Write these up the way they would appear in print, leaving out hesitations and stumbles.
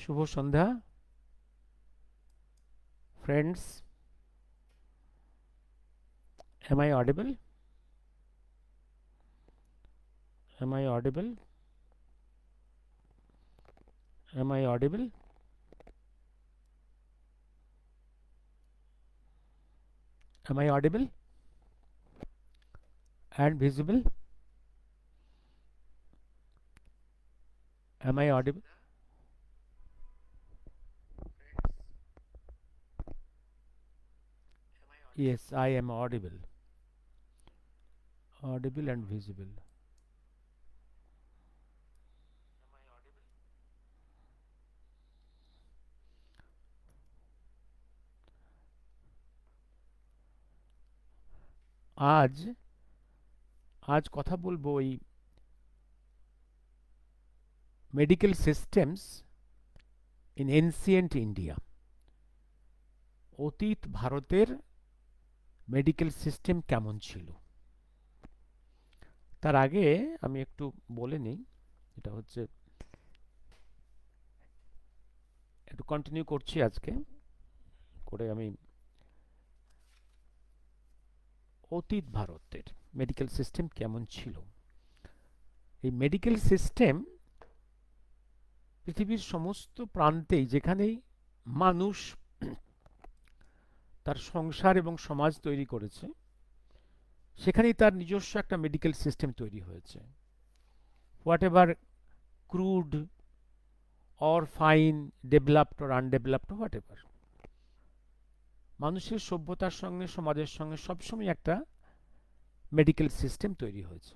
Shubho Sandhya friends. Am I audible? Am I audible? Am I audible? Am I audible and visible? Am I audible? Yes, I am audible. Audible and visible. আজ আজ কথা বলবো এই medical systems in ancient India. অতীত ভারতের medical system কেমন ছিল। তার আগে আমি একটু বলে নিই, এটা হচ্ছে একটু কন্টিনিউ করছি আজকে করে আমি অতীত ভারতের মেডিকেল সিস্টেম কেমন ছিল। এই মেডিকেল সিস্টেম পৃথিবীর সমস্ত প্রান্তেই যেখানেই মানুষ তার সংসার এবং সমাজ তৈরি করেছে সেখানেই তার নিজস্ব একটা মেডিকেল সিস্টেম তৈরি হয়েছে। What ever crude or fine, developed or undeveloped, what ever, মানুষের সভ্যতার সঙ্গে সমাজের সঙ্গে সবসময় একটা মেডিকেল সিস্টেম তৈরি হয়েছে।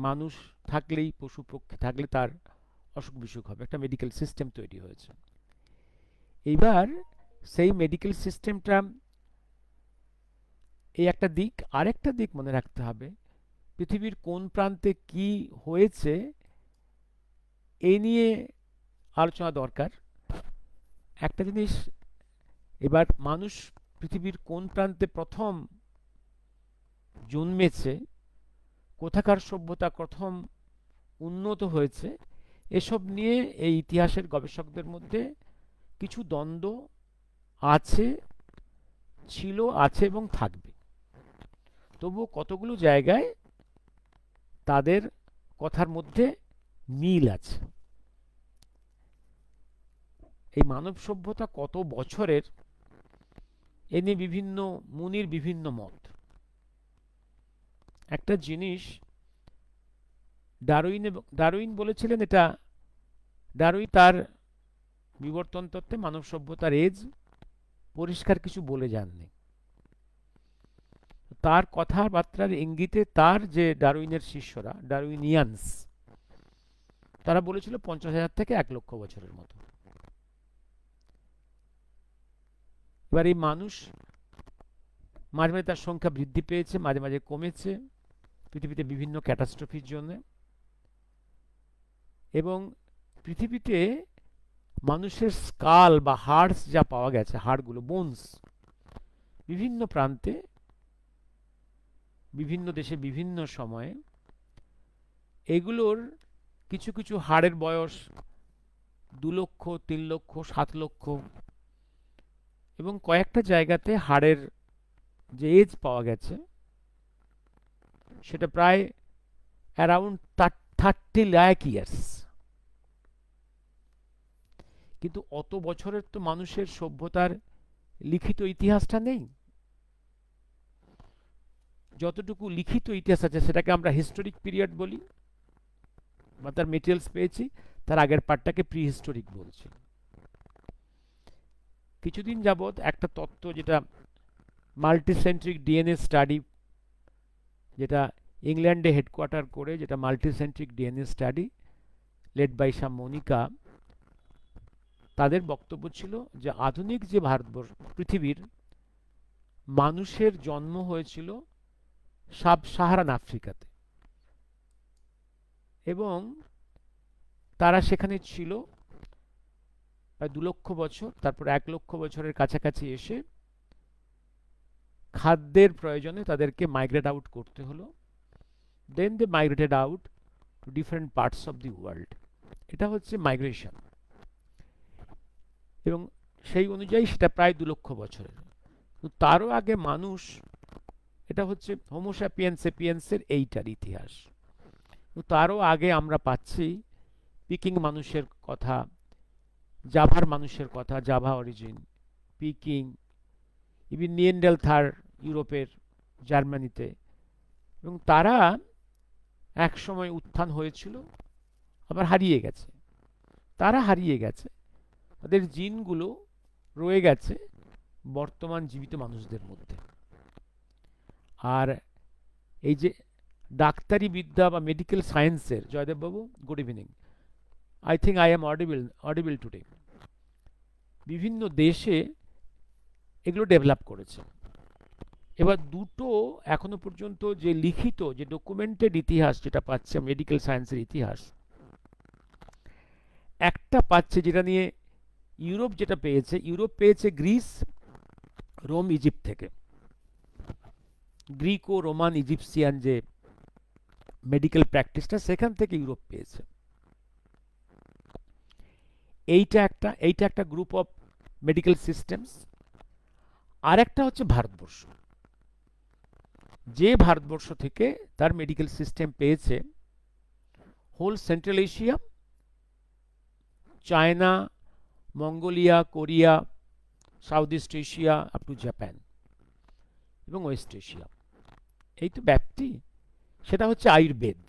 মানুষ থাকলেই, পশু পক্ষী থাকলে তার অসুখ বিসুখ হবে, একটা মেডিকেল সিস্টেম তৈরি হয়েছে। এইবার সেই মেডিকেল সিস্টেমটা এই একটা দিক, আরেকটা দিক মনে রাখতে হবে, পৃথিবীর কোন প্রান্তে কি হয়েছে এই নিয়ে আলোচনা দরকার। একটা জিনিস, এবার মানুষ পৃথিবীর কোন প্রান্তে প্রথম জন্মেছে, কোথাকার সভ্যতা প্রথম উন্নত হয়েছে, এসব নিয়ে এই ইতিহাসের গবেষকদের মধ্যে কিছু দ্বন্দ্ব আছে, ছিল, আছে এবং থাকবে। তবুও কতগুলো জায়গায় তাদের কথার মধ্যে মিল আছে। এই মানব সভ্যতা কত বছরের এ নিয়ে বিভিন্ন মুনির বিভিন্ন মত। একটা জিনিস ডারউইন বলেছিলেন, এটা ডারউইন তার বিবর্তন তত্ত্বে মানব সভ্যতার এজ পরিষ্কার কিছু বলে যাননি। তার কথাবার্তার ইঙ্গিতে তার যে ডারউইনের শিষ্যরা, ডারউইনিয়ানস, তারা বলেছিল 50,000 থেকে 1 লক্ষ বছরের মতো। এবার এই মানুষ মাঝে মাঝে তার সংখ্যা বৃদ্ধি পেয়েছে, মাঝে মাঝে কমেছে পৃথিবীতে বিভিন্ন ক্যাটাস্ট্রফির জন্য। এবং পৃথিবীতে মানুষের স্কাল বা হাড়স যা পাওয়া গেছে, হাড়গুলো, বোনস, বিভিন্ন প্রান্তে, বিভিন্ন দেশে, বিভিন্ন সময়ে, এগুলোর কিছু কিছু হাড়ের বয়স 2 লক্ষ, 3 লক্ষ, 7 লক্ষ, এবং কয়েকটা জায়গাতে হাড়ের যে এজ পাওয়া গেছে সেটা প্রায় অ্যারাউন্ড 30 লাখ ইয়ার্স। কিন্তু অত বছরের তো মানুষের সভ্যতার লিখিত ইতিহাসটা নেই। যতটুকু লিখিত ইতিহাস আছে সেটাকে আমরা হিস্টোরিক পিরিয়ড বলি, বা তার মেটেরিয়ালস পেয়েছি, তার আগের পার্টটাকে প্রি হিস্টোরিক বলছি। কিছুদিন যাবৎ একটা তত্ত্ব, যেটা মাল্টিসেন্ট্রিক ডিএনএ স্টাডি, যেটা ইংল্যান্ডে হেডকোয়ার্টার করে, যেটা মাল্টিসেন্ট্রিক ডিএনএ স্টাডি লেড বাই সাম মনিকা, তাদের বক্তব্য ছিল যে আধুনিক যে ভারতবর্ষ, পৃথিবীর মানুষের জন্ম হয়েছিল সাব সাহারান আফ্রিকাতে, এবং তারা সেখানে ছিল প্রায় 2 লক্ষ বছর। তারপর 1 লক্ষ বছরের কাছাকাছি এসে খাদ্যের প্রয়োজনে তাদেরকে মাইগ্রেট আউট করতে হলো। Then they migrated out to different parts of the world. এটা হচ্ছে মাইগ্রেশন। এবং সেই অনুযায়ী সেটা প্রায় 2 লক্ষ বছরের। তারও আগে মানুষ, এটা হচ্ছে হোমো স্যাপিয়েন্স সেপিয়েন্সের এইটার ইতিহাস। তারও আগে আমরা পাচ্ছি পিকিং মানুষের কথা, জাভার মানুষের কথা, জাভা অরিজিন, পিকিং, ইভিন নিয়েন্ডারথাল ইউরোপের, জার্মানিতে। এবং তারা এক সময় উত্থান হয়েছিল, আবার হারিয়ে গেছে। তারা হারিয়ে গেছে, তাদের জিনগুলো রয়ে গেছে বর্তমান জীবিত মানুষদের মধ্যে। আর এই যে ডাক্তারি বিদ্যা বা মেডিকেল সায়েন্সের, জয়দেব বাবু good evening, I think I am audible today, বিভিন্ন দেশে এগুলো ডেভেলপ করেছে। এবার দুটো এখনো পর্যন্ত যে লিখিত, যে ডকুমেন্টেড ইতিহাস যেটা পাচ্ছে মেডিকেল সায়েন্সের ইতিহাস, একটা পাচ্ছে যেটা নিয়ে ইউরোপ যেটা পেয়েছে, ইউরোপ পেয়েছে গ্রিস, রোম, ইজিপ্ট থেকে। গ্রিক ও রোমান ইজিপসিয়ান যে মেডিকেল প্র্যাকটিসটা, সেখান থেকে ইউরোপ পেয়েছে। এইটা একটা গ্রুপ অফ মেডিকেল সিস্টেমস। আর একটা হচ্ছে ভারতবর্ষ, যে ভারতবর্ষ থেকে তার মেডিকেল সিস্টেম পেয়েছে whole central Asia, China, Mongolia, Korea, south east Asia up to Japan এবং ওয়েস্ট এশিয়া। এই তো ব্যাপ্তি। সেটা হচ্ছে আয়ুর্বেদ,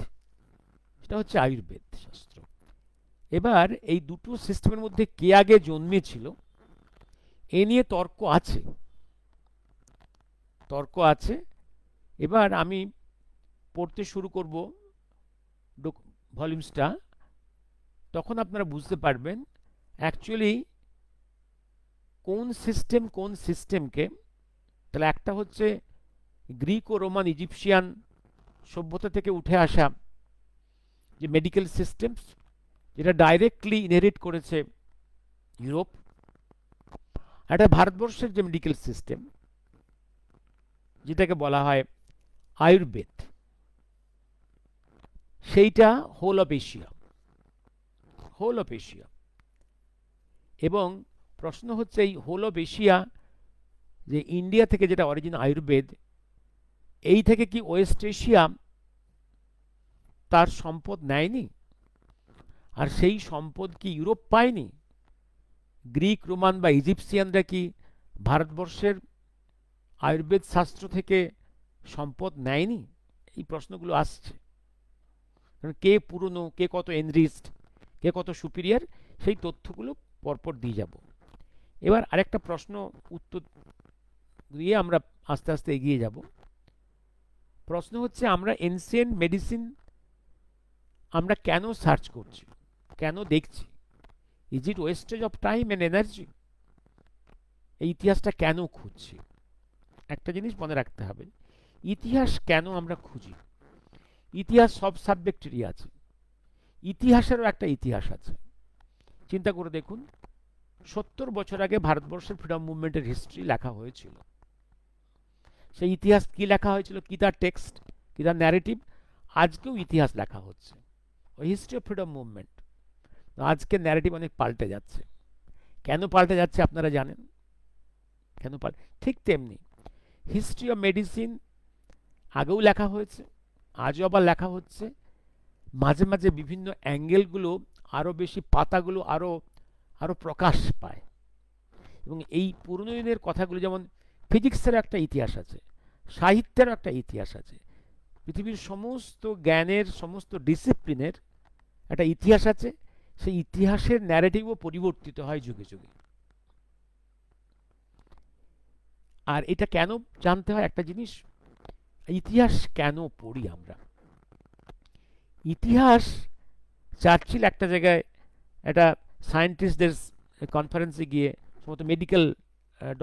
সেটা হচ্ছে আয়ুর্বেদ শাস্ত্র। এবার এই দুটো সিস্টেমের মধ্যে কে আগে জন্মেছিল এ নিয়ে তর্ক আছে, তর্ক আছে। এবার আমি পড়তে শুরু করব ভলিউমসটা, তখন আপনারা বুঝতে পারবেন অ্যাকচুয়ালি কোন সিস্টেম কোন সিস্টেমকে। তাহলে একটা হচ্ছে গ্রিক ও রোমান ইজিপশিয়ান সভ্যতা থেকে উঠে আসা যে মেডিকেল সিস্টেমস, যেটা ডাইরেক্টলি ইনহেরিট করেছে ইউরোপ। একটা ভারতবর্ষের যে মেডিকেল সিস্টেম, যেটাকে বলা হয় আয়ুর্বেদ, সেইটা whole of Asia, whole of Asia. এবং প্রশ্ন হচ্ছে এই হোল অফ এশিয়া, যে ইন্ডিয়া থেকে যেটা অরিজিন আয়ুর্বেদ, এই থেকে কি ওয়েস্ট এশিয়া তার সম্পদ নেয়নি? আর সেই সম্পদ কি ইউরোপ পায়নি? গ্রিক, রোমান বা ইজিপসিয়ানরা কি ভারতবর্ষের আয়ুর্বেদ শাস্ত্র থেকে সম্পদ নেয়নি? এই প্রশ্নগুলো আসছে। কে পুরনো, কে কত এনরিচড, কে কত সুপিরিয়ার, সেই তথ্যগুলো পরপর দিয়ে যাব। এবার আরেকটা প্রশ্ন উত্তর দিয়ে আমরা আস্তে আস্তে এগিয়ে যাব। প্রশ্ন হচ্ছে আমরা এনসিয়েন্ট মেডিসিন আমরা কেন সার্চ করছি, কেন দেখছি? Is it wastage of time and energy? এই ইতিহাসটা কেন খুঁজছি? একটা জিনিস মনে রাখতে হবে, ইতিহাস কেন আমরা খুঁজি? ইতিহাস সব সাবজেক্টেরই আছে, ইতিহাসেরও একটা ইতিহাস আছে। চিন্তা করে দেখুন, 70 বছর আগে ভারতবর্ষের ফ্রিডম মুভমেন্টের হিস্ট্রি লেখা হয়েছিল। সেই ইতিহাস কি লেখা হয়েছিল, কি তার টেক্সট, কি তার ন্যারেটিভ? আজকেও ইতিহাস লেখা হচ্ছে, ওই হিস্ট্রি অফ ফ্রিডম মুভমেন্ট। আজকে ন্যারেটিভ অনেক পাল্টে যাচ্ছে। কেন পাল্টে যাচ্ছে আপনারা জানেন? কেন ঠিক তেমনি হিস্ট্রি অফ মেডিসিন আগেও লেখা হয়েছে, আজও আবার লেখা হচ্ছে। মাঝে মাঝে বিভিন্ন অ্যাঙ্গেলগুলো আরও বেশি, পাতাগুলো আরও আরও প্রকাশ পায়। এবং এই পুরনো দিনের কথাগুলো, যেমন ফিজিক্সের একটা ইতিহাস আছে, সাহিত্যের একটা ইতিহাস আছে, পৃথিবীর সমস্ত জ্ঞানের, সমস্ত ডিসিপ্লিনের একটা ইতিহাস আছে। সেই ইতিহাসের ন্যারেটিভও পরিবর্তিত হয় যুগে যুগে। আর এটা কেন জানতে হয় একটা জিনিস, ইতিহাস কেন পড়ি আমরা? ইতিহাস, চার্চিল একটা জায়গায় একটা সায়েন্টিস্টদের কনফারেন্সে গিয়ে, সমস্ত মেডিকেল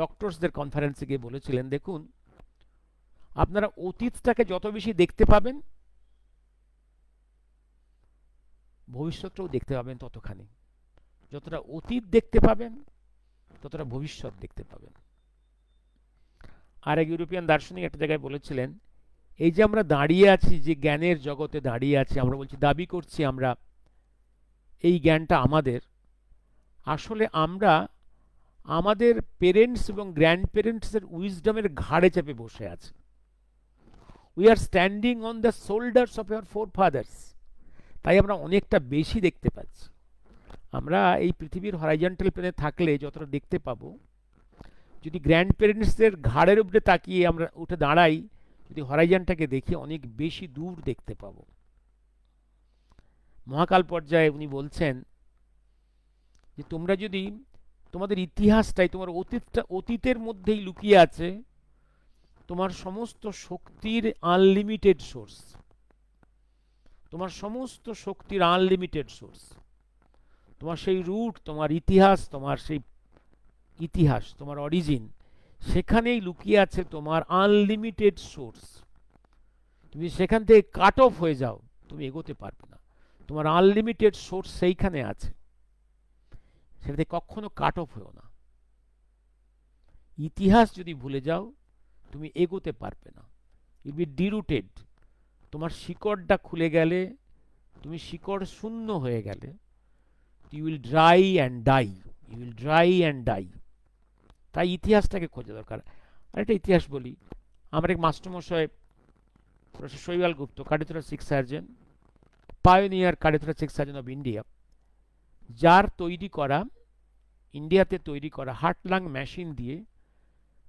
ডক্টরসদের কনফারেন্সে গিয়ে বলেছিলেন, দেখুন আপনারা অতীতটাকে যত বেশি দেখতে পাবেন, ভবিষ্যৎটাও দেখতে পাবেন ততখানি। যতটা অতীত দেখতে পাবেন, ততটা ভবিষ্যৎ দেখতে পাবেন। আর এক ইউরোপিয়ান দার্শনিক একটা জায়গায় বলেছিলেন, এই যে আমরা দাঁড়িয়ে আছি, যে জ্ঞানের জগতে দাঁড়িয়ে আছি, আমরা বলছি, দাবি করছি আমরা এই জ্ঞানটা আমাদের, আসলে আমরা আমাদের পেরেন্টস এবং গ্র্যান্ড পেরেন্টসের উইজডমের ঘাড়ে চেপে বসে আছে। We are standing on the shoulders of year four father's. তাই আমরা অনেকটা বেশি দেখতে পাচ্ছি। আমরা এই পৃথিবীর হরাইজন্টাল প্লেনে থাকলে যতটা দেখতে পাবো, যদি গ্র্যান্ড পেরেন্টসদের ঘাড়ের উপরে তাকিয়ে আমরা উঠে দাঁড়াই, যদি হরাইজনটাকে দেখি, অনেক বেশি দূর দেখতে পাবো। মহাকাল পর্যায়ে উনি বলছেন যে তোমরা যদি তোমাদের ইতিহাসটাই, তোমার অতীতের মধ্যেই লুকিয়ে আছে তোমার সমস্ত শক্তির আনলিমিটেড সোর্স, তোমার সমস্ত শক্তির আনলিমিটেড সোর্স, তোমার সেই রুট, তোমার ইতিহাস, তোমার সেই ইতিহাস, তোমার অরিজিন, সেখানেই লুকিয়ে আছে তোমার আনলিমিটেড সোর্স। তুমি সেখান থেকে কাট অফ হয়ে যাও, তুমি এগোতে পারবে না। তোমার আনলিমিটেড সোর্স সেইখানে আছে, সেটাতে কখনো কাট অফ হয়েও না। ইতিহাস যদি ভুলে যাও, তুমি এগোতে পারবে না। You be derooted. তোমার শিকড়টা খুলে গেলে, তুমি শিকড় শূন্য হয়ে গেলে, you will dry and die, you will dry and die. তাই ইতিহাসটাকে খোঁজা দরকার। আর একটা ইতিহাস বলি, আমার এক মাস্টারমশাই professor Shaibal Gupta, cardiothoracic surgeon, pioneer cardiothoracic surgeon of India, যার তৈরি করা, ইন্ডিয়াতে তৈরি করা হার্ট লাং মেশিন দিয়ে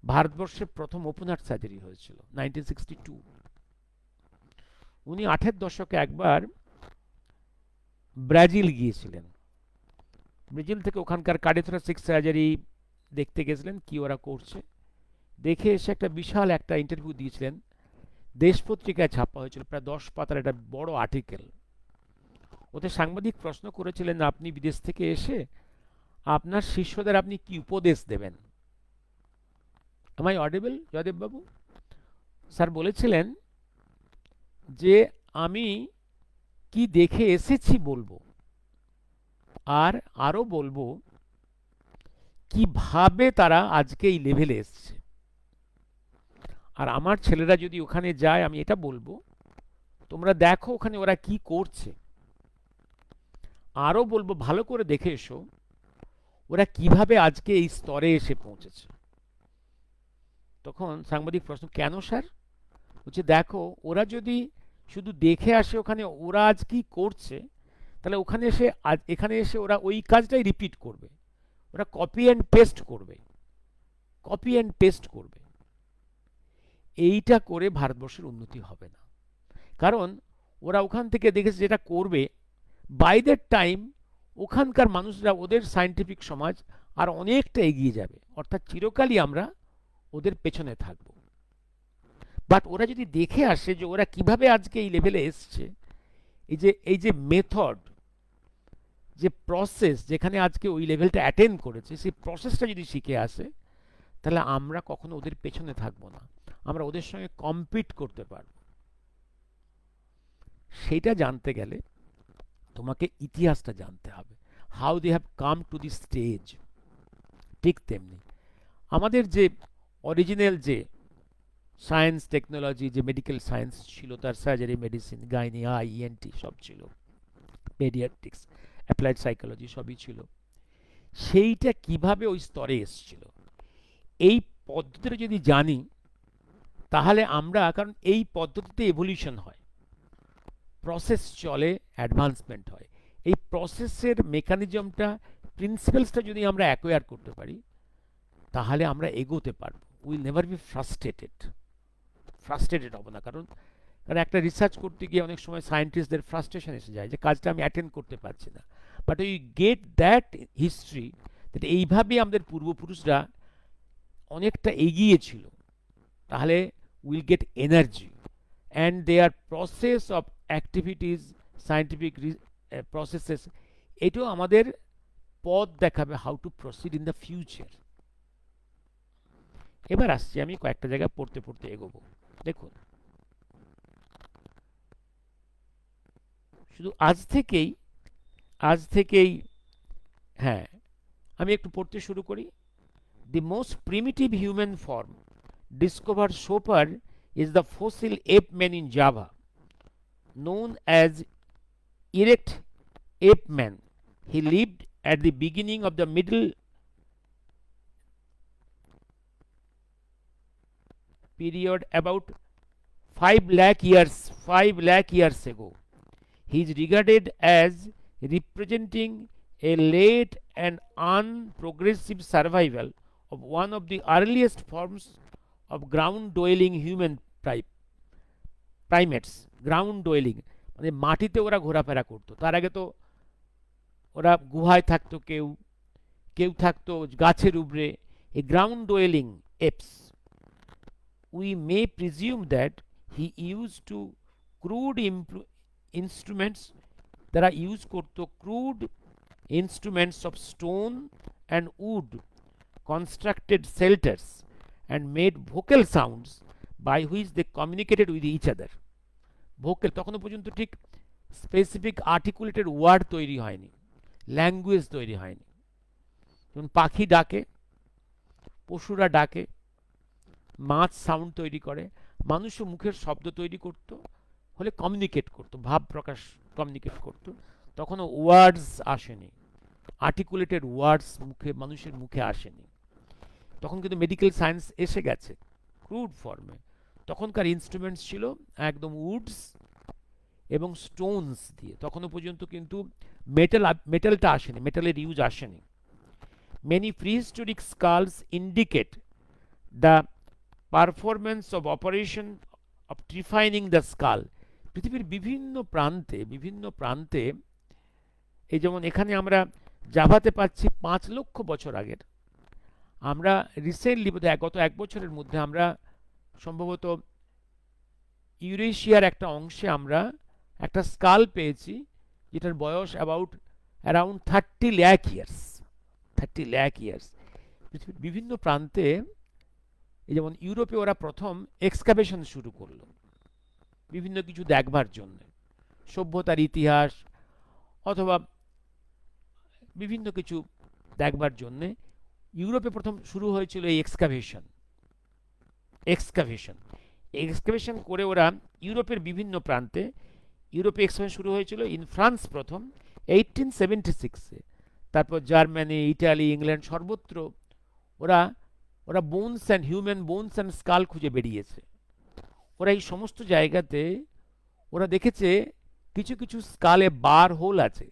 ভারতবর্ষে প্রথম ওপেন হার্ট সার্জারি হয়েছিল 1962। উনি 8-এর দশকে একবার ব্রাজিল গিয়েছিলেন। ব্রাজিল থেকে ওখানকার কার্ডিওথোরাসিক সার্জারি দেখতে গেছিলেন, কি ওরা করছে। দেখে এসে একটা বিশাল একটা ইন্টারভিউ দিয়েছিলেন, দেশ পত্রিকায় ছাপা হয়েছিল, প্রায় 10 পাতার একটা বড় আর্টিকেল। ওতে সাংবাদিক প্রশ্ন করেছিলেন, আপনি বিদেশ থেকে এসে আপনার শিষ্যদের আপনি কি উপদেশ দেবেন? Am I audible, Joydeb Babu? Sir বলেছিলেন যে আমি কি দেখে এসেছি বলবো, আর আরো বলবো কিভাবে তারা আজকে এই লেভেলে এসছে। আর আমার ছেলেরা যদি ওখানে যায়, আমি এটা বলবো তোমরা দেখো ওখানে ওরা কি করছে। আরো বলবো ভালো করে দেখে এসো ওরা কিভাবে আজকে এই স্তরে এসে পৌঁছেছে। তখন সাংবাদিক প্রশ্ন, কেন স্যার? বলছে দেখো, ওরা যদি শুধু দেখে আসে ওখানে ওরা আজ কি করছে, তাহলে ওখানে এসে এখানে এসে ওরা ওই কাজটাই রিপিট করবে, ওরা কপি অ্যান্ড পেস্ট করবে, কপি অ্যান্ড পেস্ট করবে। এইটা করে ভারতবর্ষের উন্নতি হবে না। কারণ ওরা ওখান থেকে দেখেছে যেটা করবে, বাই দ্যাট টাইম ওখানকার মানুষরা, ওদের সায়েন্টিফিক সমাজ আর অনেকটা এগিয়ে যাবে, অর্থাৎ চিরকালই আমরা ওদের পেছনে থাকব। বাট ওরা যদি দেখে আসে যে ওরা কিভাবে আজকে এই লেভেলে এসছে, এই যে মেথড, যে প্রসেস যেখানে আজকে ওই লেভেলটা অ্যাটেন্ড করেছে, সেই প্রসেসটা যদি শিখে আসে, তাহলে আমরা কখনো ওদের পেছনে থাকবো না, আমরা ওদের সঙ্গে কম্পিট করতে পারব। সেটা জানতে গেলে তোমাকে ইতিহাসটা জানতে হবে, how they have come to the stage. ঠিক তেমনি আমাদের যে অরিজিনাল যে সায়েন্স টেকনোলজি, যে মেডিকেল সায়েন্স ছিল, তার সার্জারি, মেডিসিন, গাইনি, ইএনটি সব ছিল, পেডিয়াট্রিক্স, অ্যাপ্লাইড সাইকোলজি সবই ছিল। সেইটা কিভাবে ওই স্তরে এসছিল, এই পদ্ধতিটা যদি জানি, তাহলে আমরা, কারণ এই পদ্ধতিতে এভলিউশন হয়, প্রসেস চলে, অ্যাডভান্সমেন্ট হয়। এই প্রসেসের মেকানিজমটা, প্রিন্সিপালসটা যদি আমরা অ্যাকোয়ার করতে পারি, তাহলে আমরা এগোতে পারবো। উইল নেভার বি ফ্রাস্ট্রেটেড হব না। কারণ একটা রিসার্চ করতে গিয়ে অনেক সময় সায়েন্টিস্টদের ফ্রাস্ট্রেশন এসে যায় যে কাজটা আমি অ্যাটেন্ড করতে পারছি না। But we get that history, that এইভাবেই আমাদের পূর্বপুরুষরা অনেকটা এগিয়ে ছিল, তাহলে will get energy and their process of activities, scientific processes, এটাও আমাদের পথ দেখাবে how to proceed in the future. এবার আসছি, আমি কয়েকটা জায়গায় পড়তে পড়তে এগোবো। দেখুন, শুধু আজ থেকেই হ্যাঁ, আমি একটু পড়তে শুরু করি। The most primitive human form discovered so far is the fossil ape man in Java, known as erect ape man. He lived at the beginning of the Middle period about 5 lakh years ago. He is regarded as representing a late and unprogressive survival of one of the earliest forms of ground dwelling human primates. Ground dwelling মানে মাটিতে ওরা ঘোরাফেরা করতো, তার আগে তো ওরা গুহায় থাকতো, কেউ কেউ থাকতো গাছের উপরে। A ground dwelling apes, we may presume that he use to crude instruments, তারা ইউজ করতো crude instruments of stone and wood, constructed shelters, and made vocal sounds by which they communicated with each other. Vocal তখনও পর্যন্ত ঠিক specific articulated word তৈরি হয়নি, language তৈরি হয়নি। যেমন পাখি ডাকে, পশুরা ডাকে, মাছ সাউন্ড তৈরি করে, মানুষও মুখের শব্দ তৈরি করত, হলে কমিউনিকেট করত, ভাব প্রকাশ কমিউনিকেট করত। তখনও ওয়ার্ডস আসেনি, আর্টিকুলেটেড ওয়ার্ডস মানুষের মুখে আসেনি। তখন কিন্তু মেডিকেল সায়েন্স এসে গেছে ক্রুড ফর্মে। তখনকার ইনস্ট্রুমেন্টস ছিল একদম উডস এবং স্টোনস দিয়ে। তখনও পর্যন্ত কিন্তু মেটালটা আসেনি, মেটালের ইউজ আসেনি। Many prehistoric skulls indicate the performance of operation of trephining the skull. পৃথিবীর বিভিন্ন প্রান্তে এই যেমন এখানে আমরা জাভাতে পাচ্ছি 5 লক্ষ বছর আগের। আমরা রিসেন্টলি গত 1 বছরের মধ্যে আমরা সম্ভবত ইউরেশিয়ার একটা অংশে আমরা একটা স্কাল পেয়েছি যেটার বয়স around 30 lakh years. 30 lakh years. পৃথিবীর বিভিন্ন প্রান্তে, এই যেমন ইউরোপে ওরা প্রথম এক্সকাভেশন শুরু করলো বিভিন্ন কিছু দেখবার জন্য, সভ্যতার ইতিহাস অথবা বিভিন্ন কিছু দেখবার জন্যে ইউরোপে প্রথম শুরু হয়েছিল এই এক্সকাভেশন করে ওরা ইউরোপের বিভিন্ন প্রান্তে, ইউরোপে এক্সকাভেশন শুরু হয়েছিল ইন ফ্রান্স প্রথম 1876-এ, তারপর জার্মানি, ইটালি, ইংল্যান্ড, সর্বত্র ওরা bones and human bones and skull খুঁজে বেরিয়েছে। ওরা এই সমস্ত জায়গাতে ওরা দেখেছে কিছু কিছু স্কালে বার হোল আছে,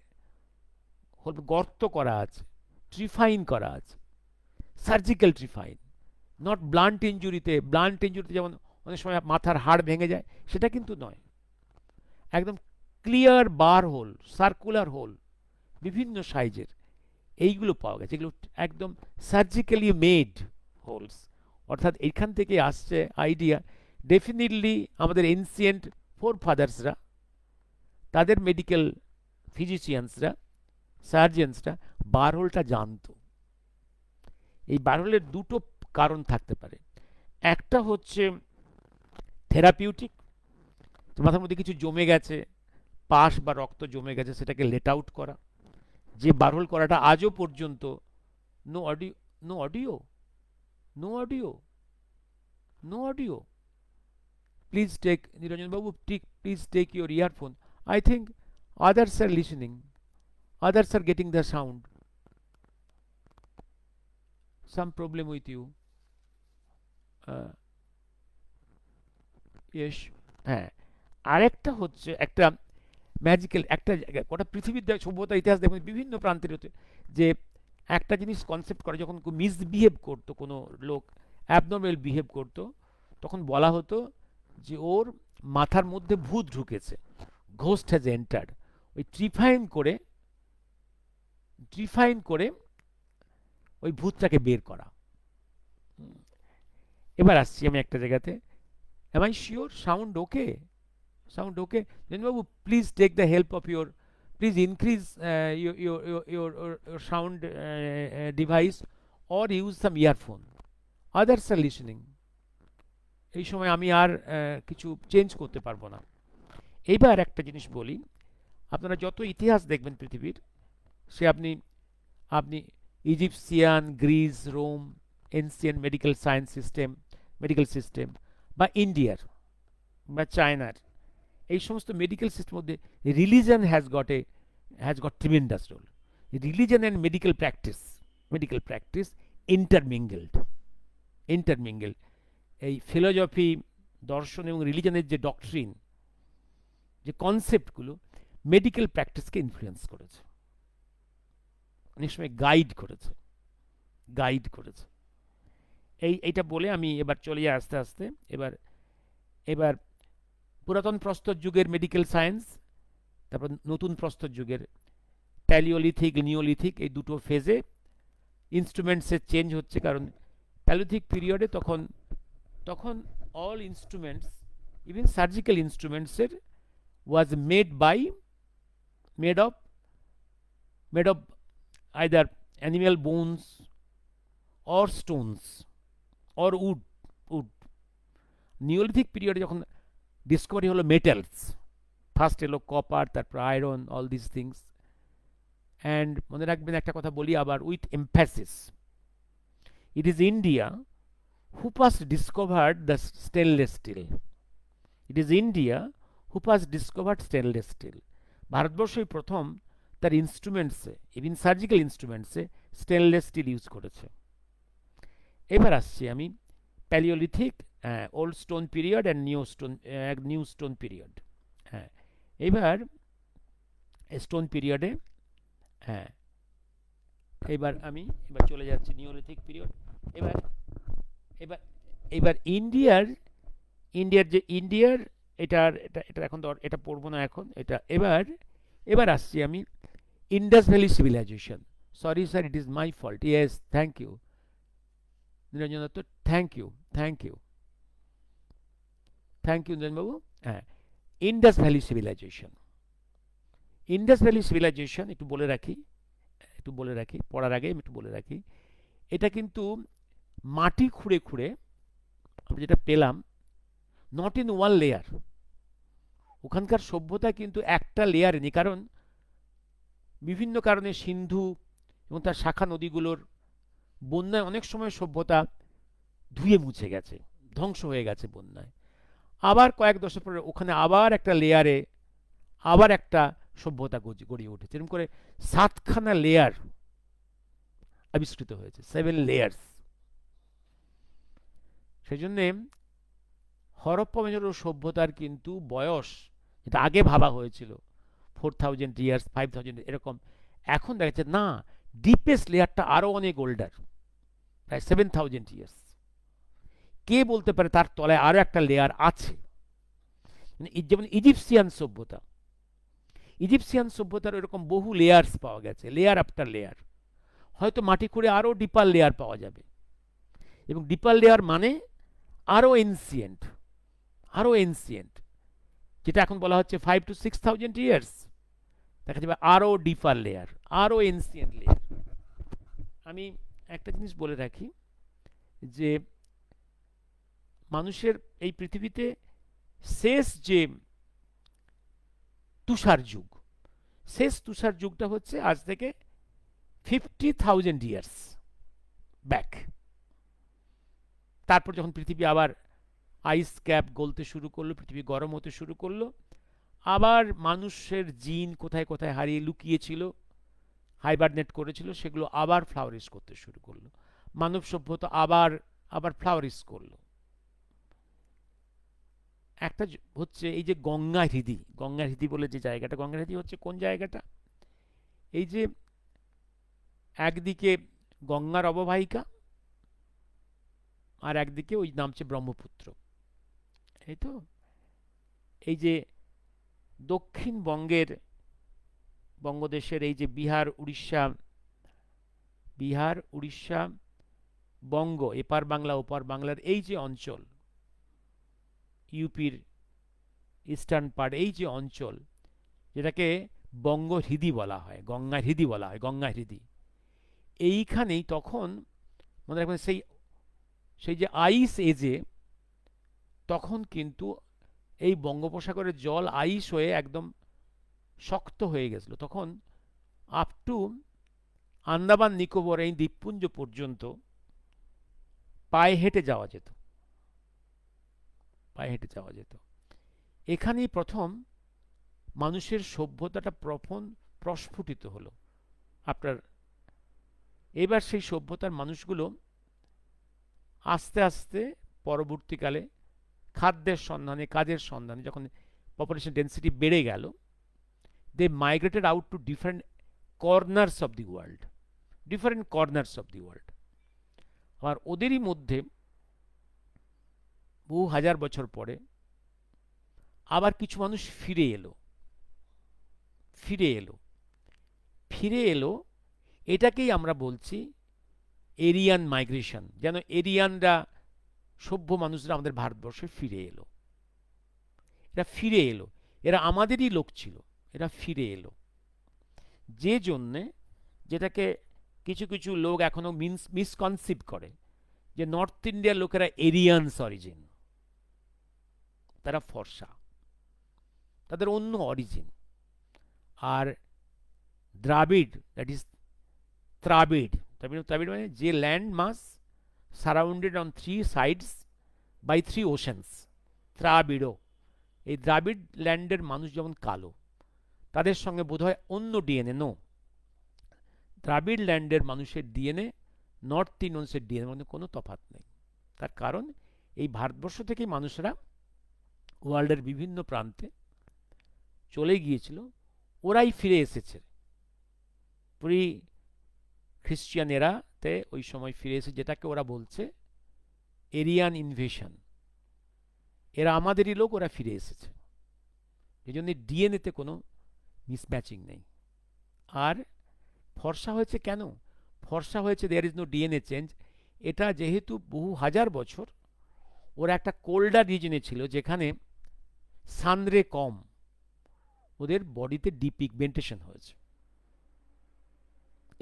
গর্ত করা আছে, ট্রিফাইন করা আছে, সার্জিক্যাল ট্রিফাইন, নট ব্লান্ট ইঞ্জুরিতে যেমন অনেক সময় মাথার হাড় ভেঙে যায়, সেটা কিন্তু নয়, একদম clear burr hole, circular hole, বিভিন্ন সাইজের এইগুলো পাওয়া গেছে। এগুলো একদম সার্জিক্যালি মেড হোলস। অর্থাৎ এইখান থেকে আসছে আইডিয়া, ডেফিনেটলি আমাদের এনসিয়েন্ট ফোর ফাদার্সরা, তাদের মেডিকেল ফিজিশিয়ানসরা, সার্জেন্সরা বারহোলটা জানতো। এই বারহোলের দুটো কারণ থাকতে পারে। একটা হচ্ছে থেরাপিউটিক, মাথার মধ্যে কিছু জমে গেছে, পাশ বা রক্ত জমে গেছে, সেটাকে লেট আউট করা। যে বারহোল করাটা আজও পর্যন্ত no audio. Please take, Niranjan babu please take your earphone. I think others are listening, others are getting the sound. Some problem with you? Yes. হ্যাঁ, আরেকটা হচ্ছে একটা ম্যাজিক্যাল, একটা গোটা পৃথিবীর সভ্যতা ইতিহাস দেখুন বিভিন্ন প্রান্তের হচ্ছে যে একটা জিনিস কনসেপ্ট করে, যখন মিসবিহেভ করতো কোনো লোক, অ্যাবনর্মাল বিহেভ করতো, তখন বলা হতো যে ওর মাথার মধ্যে ভূত ঢুকেছে, ঘোস্ট হ্যাজ এন্টার্ড। ওই ট্রিফাইন করে ওই ভূতটাকে বের করা। এবার আসছি আমি একটা জায়গাতে, am I sure sound okay? বাবু please take the help of your, please increase your sound device or use some earphone. Others are listening. এই সময় আমি আর কিছু চেঞ্জ করতে পারবো না। এইবার একটা জিনিস বলি, আপনারা যত ইতিহাস দেখবেন পৃথিবীর, সে আপনি Egyptian, Greece, Rome, ancient medical system বা ইন্ডিয়ার বা চায়নার, এই সমস্ত মেডিকেল সিস্টেমের মধ্যে religion has got tremendous role. Religion and medical practice intermingled. এই ফিলোসফি, দর্শন এবং রিলিজনের যে ডক্ট্রিন, যে কনসেপ্টগুলো মেডিকেল প্র্যাকটিসকে ইনফ্লুয়েন্স করেছে, অনেক সময় গাইড করেছে। এইটা বলে আমি এবার চলে যাই আস্তে আস্তে। এবার এবার পুরাতন প্রস্তর যুগের মেডিকেল সায়েন্স, তারপর নতুন প্রস্তর যুগের প্যালিওলিথিক, নিওলিথিক, এই দুটো ফেজে ইনস্ট্রুমেন্টসের চেঞ্জ হচ্ছে। কারণ প্যালিওলিথিক পিরিয়ডে তখন অল ইনস্ট্রুমেন্টস, ইভেন সার্জিক্যাল ইনস্ট্রুমেন্টসের was made of either animal bones or stones or wood. Neolithic পিরিয়ডে যখন ডিসকভারি হলো মেটালস, ফার্স্ট এলো কপার, তারপর iron, all this things. And মনে রাখবেন একটা কথা বলি আবার with emphasis, it is India who first discovered the stainless steel. It is India who first discovered stainless steel. ভারতবর্ষই প্রথম তার ইনস্ট্রুমেন্টসে, ইভিন সার্জিক্যাল ইনস্ট্রুমেন্টসে স্টেনলেস স্টিল ইউজ করেছে। এবার আসছি আমি palaeolithic, old stone period and new stone period. হ্যাঁ, এবার স্টোন পিরিয়ডে, হ্যাঁ এবার চলে যাচ্ছি নিওলিথিক পিরিয়ড। এবার এবার এবার ইন্ডিয়ার এটা এখন এটা পড়বো না এখন এটা। এবার আসছি আমি Indus valley civilisation. Sorry sir, it is my fault. Yes, thank you Niranjan Dutta, thank you নিরঞ্জনবাবু। হ্যাঁ, ইন্ডাস ভ্যালি সিভিলাইজেশন একটু বলে রাখি পড়ার আগে আমি একটু বলে রাখি। এটা কিন্তু মাটি খুঁড়ে আমরা যেটা পেলাম, নট ইন ওয়ান লেয়ার। ওখানকার সভ্যতা কিন্তু একটা লেয়ারে নেই, কারণ বিভিন্ন কারণে সিন্ধু এবং তার শাখা নদীগুলোর বন্যায় অনেক সময় সভ্যতা ধুয়ে মুছে গেছে, ধ্বংস হয়ে গেছে বন্যায়। আবার কয়েক দশক পরে ওখানে আবার একটা লেয়ারে আবার একটা সভ্যতা গড়িয়ে উঠেছে। এরকম করে 7খানা লেয়ার আবিষ্কৃত হয়েছে, 7 লেয়ার্স। সেই জন্যে হরপ্পা মহেঞ্জোদারো সভ্যতার কিন্তু বয়স, যেটা আগে ভাবা হয়েছিল 4000 ইয়ার্স, 5000 এরকম, এখন দেখা যাচ্ছে না, ডিপেস্ট লেয়ারটা আরো অনেক ওল্ডার, প্রায় 7000 ইয়ার্স। কে বলতে পারে তার তলায় আরো একটা লেয়ার আছে? যেমন ইজিপসিয়ান সভ্যতার এরকম বহু লেয়ার্স পাওয়া গেছে, লেয়ার আফটার লেয়ার। হয়তো মাটি খুঁড়ে আরো ডিপার লেয়ার পাওয়া যাবে, এবং ডিপার লেয়ার মানে আরো এনসিয়েন্ট, যেটা এখন বলা হচ্ছে 5 to 6000 ইয়ার্স, দেখা যাবে আরো ডিপার লেয়ার, আরো এনসিয়েন্ট লেয়ার। আমি একটা জিনিস বলে রাখি যে মানুষের এই পৃথিবীতে শেষ যে তুষার যুগটা হচ্ছে আজ থেকে 50,000 ইয়ার্স ব্যাক। তারপর যখন পৃথিবী আবার আইস ক্যাপ গলতে শুরু করলো, পৃথিবী গরম হতে শুরু করলো, আবার মানুষের জিন কোথায় কোথায় হারিয়ে লুকিয়েছিল, হাইবারনেট করেছিল, সেগুলো আবার ফ্লাওয়ারিশ করতে শুরু করলো, মানব সভ্যতা আবার ফ্লাওয়ারিশ করলো। একটা হচ্ছে এই যে গঙ্গার হ্রদি বলে যে জায়গাটা, গঙ্গার হ্রদি হচ্ছে কোন জায়গাটা? এই যে একদিকে গঙ্গার অববাহিকা আর একদিকে ওই নামছে ব্রহ্মপুত্র, এই তো। এই যে দক্ষিণবঙ্গের, বঙ্গদেশের এই যে বিহার উড়িষ্যা বঙ্গ, এপার বাংলা ওপার বাংলার এই যে অঞ্চল, ইউপির ইস্টার্ন পার্ট, এই যে অঞ্চল, যেটাকে বঙ্গহৃদি বলা হয়, গঙ্গা হ্রদি, এইখানেই তখন মনে রাখবেন সেই যে আইস এজে, তখন কিন্তু এই বঙ্গোপসাগরের জল আইস হয়ে একদম শক্ত হয়ে গেছিল। তখন আপ টু আন্দামান নিকোবর এই দ্বীপপুঞ্জ পর্যন্ত পায়ে হেঁটে যাওয়া যেত। এখানেই প্রথম মানুষের সভ্যতাটা প্রস্ফুটিত হলো আপনার। এবার সেই সভ্যতার মানুষগুলো আস্তে আস্তে পরবর্তীকালে খাদ্যের সন্ধানে, কাজের সন্ধানে যখন পপুলেশন ডেন্সিটি বেড়ে গেল, they migrated out to different corners of the world, different corners of the world. আর ওদেরই মধ্যে বহু হাজার বছর পরে আবার কিছু মানুষ ফিরে এলো, ফিরে এলো, ফিরে এলো। এটাকেই আমরা বলছি এরিয়ান মাইগ্রেশন। যেন এরিয়ানরা, সভ্য মানুষরা আমাদের ভারতবর্ষে ফিরে এলো। এরা ফিরে এলো, এরা আমাদেরই লোক ছিল, এরা ফিরে এলো। যে জন্যে, যেটাকে কিছু কিছু লোক এখনো মিসকনসিভ করে, যে নর্থ ইন্ডিয়ার লোকেরা এরিয়ানস অরিজিন, তারা ফর্সা, তাদের অন্য অরিজিন। আর দ্রাবিড়, দ্যাট ইজ ত্রাবিড়, ত্রাবিড় মানে যে land mass surrounded on 3 sides by 3 oceans, ত্রাবিড়। এই দ্রাবিড় ল্যান্ডের মানুষ যেমন কালো, তাদের সঙ্গে বোধহয় অন্য ডিএনএ। নো, দ্রাবিড় ল্যান্ডের মানুষের ডিএনএ নর্থ ইন্ডিয়ানসের ডিএনএর মধ্যে কোনো তফাৎ নেই। তার কারণ এই ভারতবর্ষ থেকেই মানুষরা ওয়ার্ল্ডের বিভিন্ন প্রান্তে চলে গিয়েছিল, ওরাই ফিরে এসেছে। প্রি খ্রিস্টিয়ান এরাতে ওই সময় ফিরে এসে, যেটাকে ওরা বলছে এরিয়ান ইনভেশন। এরা আমাদেরই লোক, ওরা ফিরে এসেছে। এই জন্য ডিএনএতে কোনো মিসম্যাচিং নেই। আর ফর্সা হয়েছে কেন? ফর্সা হয়েছে, there is no DNA change. এটা যেহেতু বহু হাজার বছর ওরা একটা কোল্ডার রিজনে ছিল, যেখানে সানরে কম, ওদের বডিতে ডিপিগমেন্টেশন হয়েছে।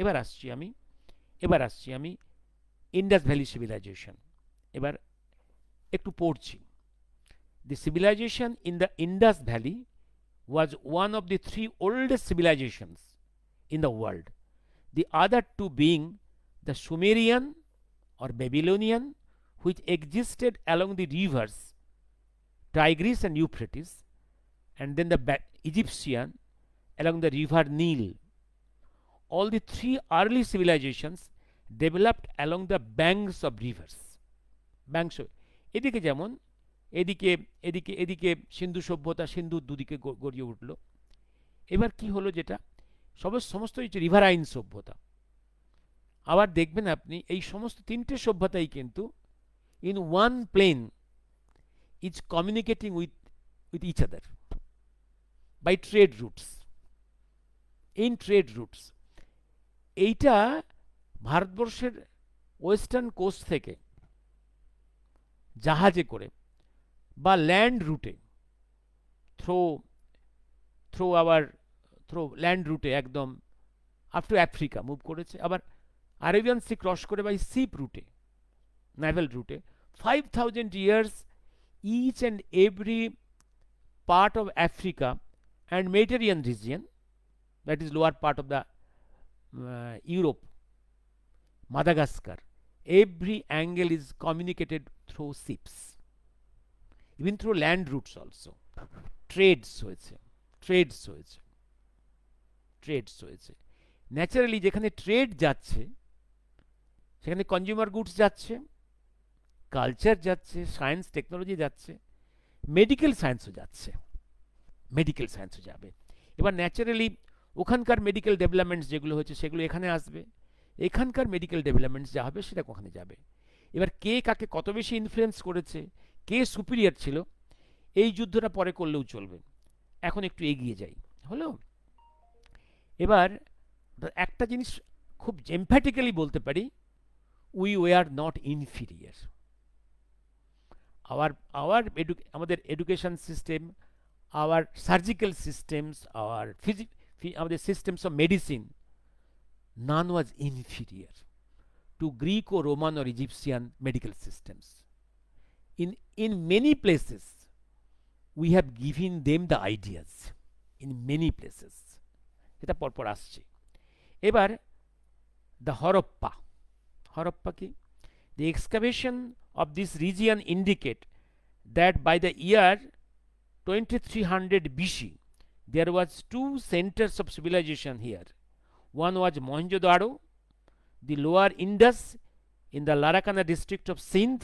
এবার আসছি আমি ইন্ডাস ভ্যালি সিভিলাইজেশন। এবার একটু পড়ছি। The civilization in the Indus Valley was one of the 3 oldest civilizations in the world, the other two being the Sumerian or Babylonian, which existed along the rivers Tigris and Euphrates, and then the Egyptian along the river Nile. All the 3 early civilizations developed along the banks of rivers. Banks of, এদিকে যেমন এদিকে এদিকে এদিকে সিন্ধু সভ্যতা, সিন্ধুর দুদিকে গড়িয়ে উঠল। এবার কি হলো, যেটা সমস্ত রিভারাইন সভ্যতা। আবার দেখবেন আপনি এই সমস্ত 3টে সভ্যতাই কিন্তু in one plane is communicating with each other by trade routes, in trade routes. এইটা ভারতবর্ষের ওয়েস্টার্ন কোস্ট থেকে জাহাজে করে বা ল্যান্ড রুটে, থ্রো ল্যান্ড রুটে একদম আপ টু আফ্রিকা মুভ করেছে। আবার আরেবিয়ান সি ক্রস করে বাই শিপ রুটে, নেভাল রুটে 5000 years each and every part of Africa and Mediterranean region, that is lower part of the Europe, Madagascar, every angle is communicated through ships, even through land routes also. Trades হয়েছে naturally. যেখানে trade যাচ্ছে সেখানে consumer goods যাচ্ছে, culture যাচ্ছে, science technology যাচ্ছে, medical সায়েন্সও যাবে। এবার naturally ওখানকার মেডিকেল ডেভেলপমেন্টস যেগুলো হয়েছে সেগুলো এখানে আসবে, এখানকার মেডিকেল ডেভেলপমেন্টস যা হবে সেটা ওখানে যাবে। এবার কে কাকে কত বেশি ইনফ্লুয়েন্স করেছে, কে সুপিরিয়র ছিল, এই যুদ্ধটা পরে করলেও চলবে। এখন একটু এগিয়ে যাই, হলো? এবার একটা জিনিস খুব এমফ্যাটিক্যালি বলতে পারি, উই ওয়ার নট ইনফিরিয়ার। আমাদের education system, our surgical systems, আমাদের systems of medicine, none was inferior to Greek or Roman or Egyptian medical systems. In many places we have given them the ideas, in many places. এটা পরপর আসছে। এবার the Harappa কি? The excavation of this region indicate that by the year 2300 BC there was 2 centers of civilization here. One was Mohenjo-daro, the lower Indus in the Larakaana district of Sindh,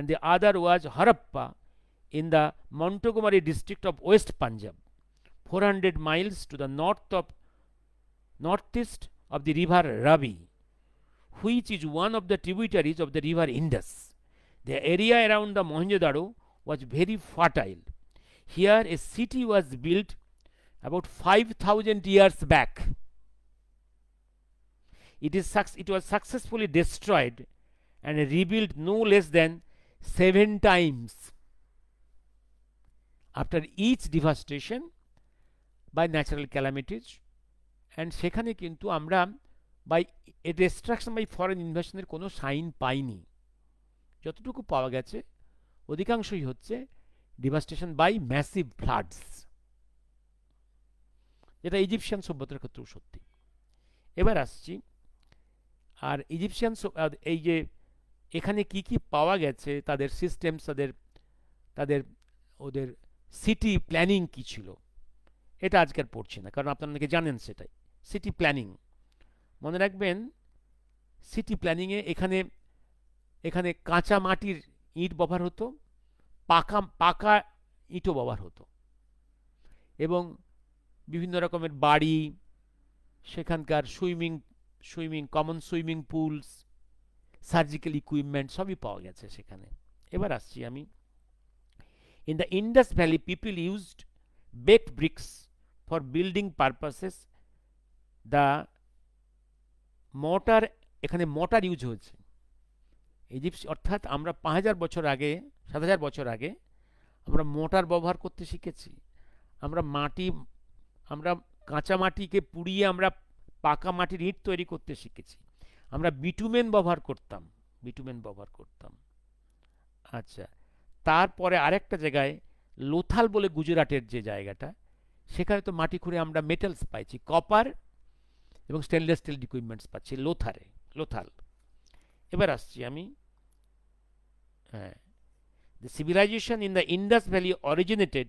and the other was Harappa in the Montgomery district of West Punjab, 400 miles to the northeast of the river Ravi, which is one of the tributaries of the river Indus. The area around the Mohenjo-daro was very fertile. Here a city was built about 5,000 years back. It was successfully destroyed and rebuilt no less than 7 times after each devastation by natural calamities. And সেখানে কিন্তু আমরা by distraction by foreign ইনভেশনের কোনো sign পাইনি। যতটুকু পাওয়া গেছে অধিকাংশই হচ্ছে ডিভাস্টেশন বাই ম্যাসিভ ফ্লাডস, যেটা ইজিপশিয়ান সভ্যতার ক্ষেত্রেও সত্যি। এবার আসছি, আর ইজিপশিয়ান এই যে এখানে কি কি পাওয়া গেছে, তাদের সিস্টেমস, তাদের ওদের সিটি প্ল্যানিং কি ছিল, এটা আজকাল পড়ছি না, কারণ আপনারা অনেকে জানেন সেটাই। সিটি প্ল্যানিং মনে রাখবেন, সিটি প্ল্যানিংয়ে এখানে কাঁচা মাটির ইট ব্যবহার হতো, পাকা ইটও ব্যবহার হতো, এবং বিভিন্ন রকমের বাড়ি, সেখানকার common swimming pools, surgical equipment সবই পাওয়া গেছে সেখানে। এবার আসছি আমি, in the Indus valley people used baked bricks for building purposes. The mortar, এখানে মর্টার ইউজ হয়েছে ইজিপ্ট, অর্থাৎ আমরা 5,000 বছর আগে, 7,000 বছর আগে আমরা মোটার ব্যবহার করতে শিখেছি। আমরা কাঁচা মাটিকে পুড়িয়ে আমরা পাকা মাটির ইট তৈরি করতে শিখেছি। আমরা বিটুমেন ব্যবহার করতাম। আচ্ছা, তারপরে আরেকটা জায়গায় লোথাল বলে গুজরাটের যে জায়গাটা, সেখানে তো মাটি খুঁড়ে আমরা মেটালস পাইছি, কপার এবং স্টেনলেস স্টিল ইকুইপমেন্টস পাচ্ছি লোথাল। এবার আসছি আমি, হ্যাঁ, the civilization in the Indus valley originated,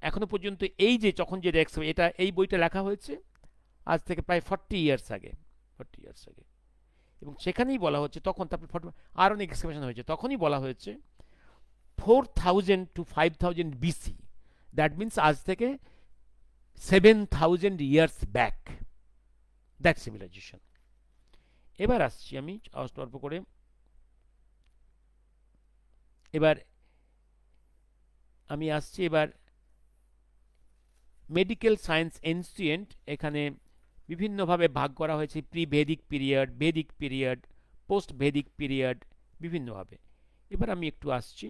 এখনো পর্যন্ত এই যে যখন যে দেখছো, এটা এই বইটা লেখা হয়েছে আজ থেকে প্রায় 40 ইয়ার্স আগে, এবং সেখানেই বলা হচ্ছে তখন, তারপর আর অনেক এক্সপ্রেশন হয়েছে, তখনই বলা হয়েছে 4,000 to 5,000 BC, দ্যাট মিনস আজ থেকে 7,000 ইয়ার্স ব্যাক, দ্যাট সিভিলাইজেশন। এবার আসছি আমি অল্প করে, এবার মেডিকেল সায়েন্স এনসিয়েন্ট, এখানে বিভিন্নভাবে ভাগ করা হয়েছে, pre Vedic period, Vedic period, post Vedic period, বিভিন্নভাবে। এবার আমি একটু আসছি,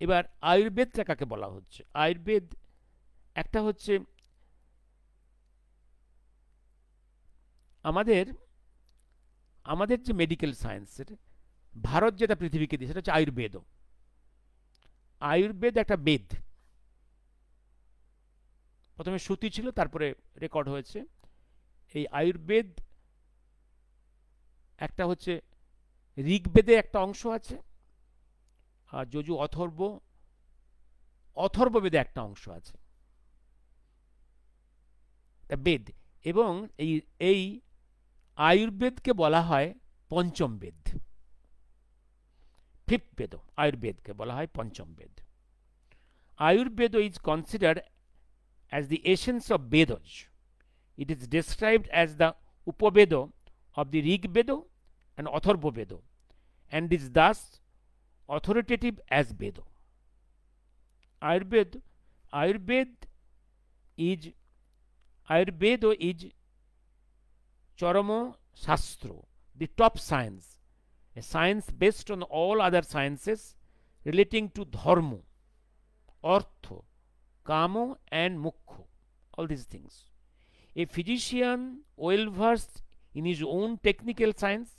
এবার আয়ুর্বেদটা কাকে বলা হচ্ছে? আয়ুর্বেদ একটা হচ্ছে আমাদের যে মেডিকেল সায়েন্সের ভারত যেটা পৃথিবীকে দিয়ে, সেটা হচ্ছে আয়ুর্বেদ একটা বেদ। প্রথমে শ্রুতি ছিল, তারপরে রেকর্ড হয়েছে। এই আয়ুর্বেদ একটা হচ্ছে ঋগ্বেদে একটা অংশ আছে, আর যজু অথর্ববেদে একটা অংশ আছে, বেদ। এবং এই আয়ুর্বেদকে বলা হয় পঞ্চম বেদ, ফিফথ বেদ। আয়ুর্বেদকে বলা হয় পঞ্চম বেদ। Ayurveda is considered as the essence of Vedas. It is described as the Upaveda of the Rig Veda and Atharva Veda, and is thus authoritative as Veda. Ayurveda is Charamo Shastra, the top science, a science based on all other sciences relating to dharma, artha, kama and moksha, all these things. A physician well versed in his own technical science,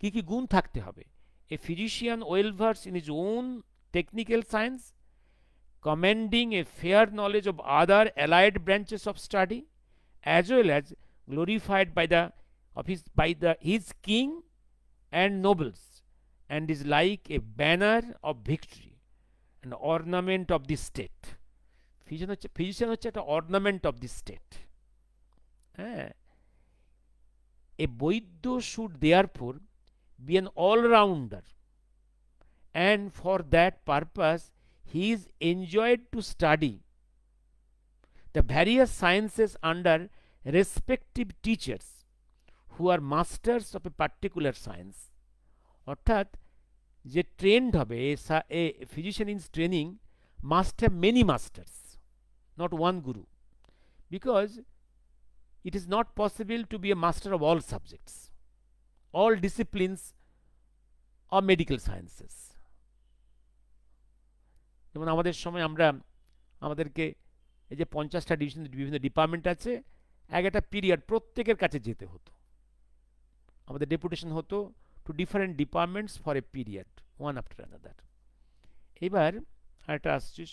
কি কি গুণ থাকতে হবে? A physician well versed in his own technical science, commanding a fair knowledge of other allied branches of study, as well as glorified by his king and nobles, and is like a banner of victory, an ornament of the state. Physician হচ্ছে একটা ornament of the state. হ্যাঁ, A Boidyo should therefore be an all-rounder, and for that purpose he is enjoined to study the various sciences under respective teachers who are masters of a particular science. অর্থাৎ যে trend হবে, a physician in training must have many masters, not one guru, because it is not possible to be a master of all subjects, all disciplines of medical sciences. যেমন আমাদের সময় আমাদেরকে এই যে 50টা division বিভিন্ন ডিপার্টমেন্ট আছে, একটা পিরিয়ড প্রত্যেকের কাছে যেতে হতো, আমাদের ডেপুটেশন হতো to different departments for a period, one after another. এবার আরেকটা আসছিস,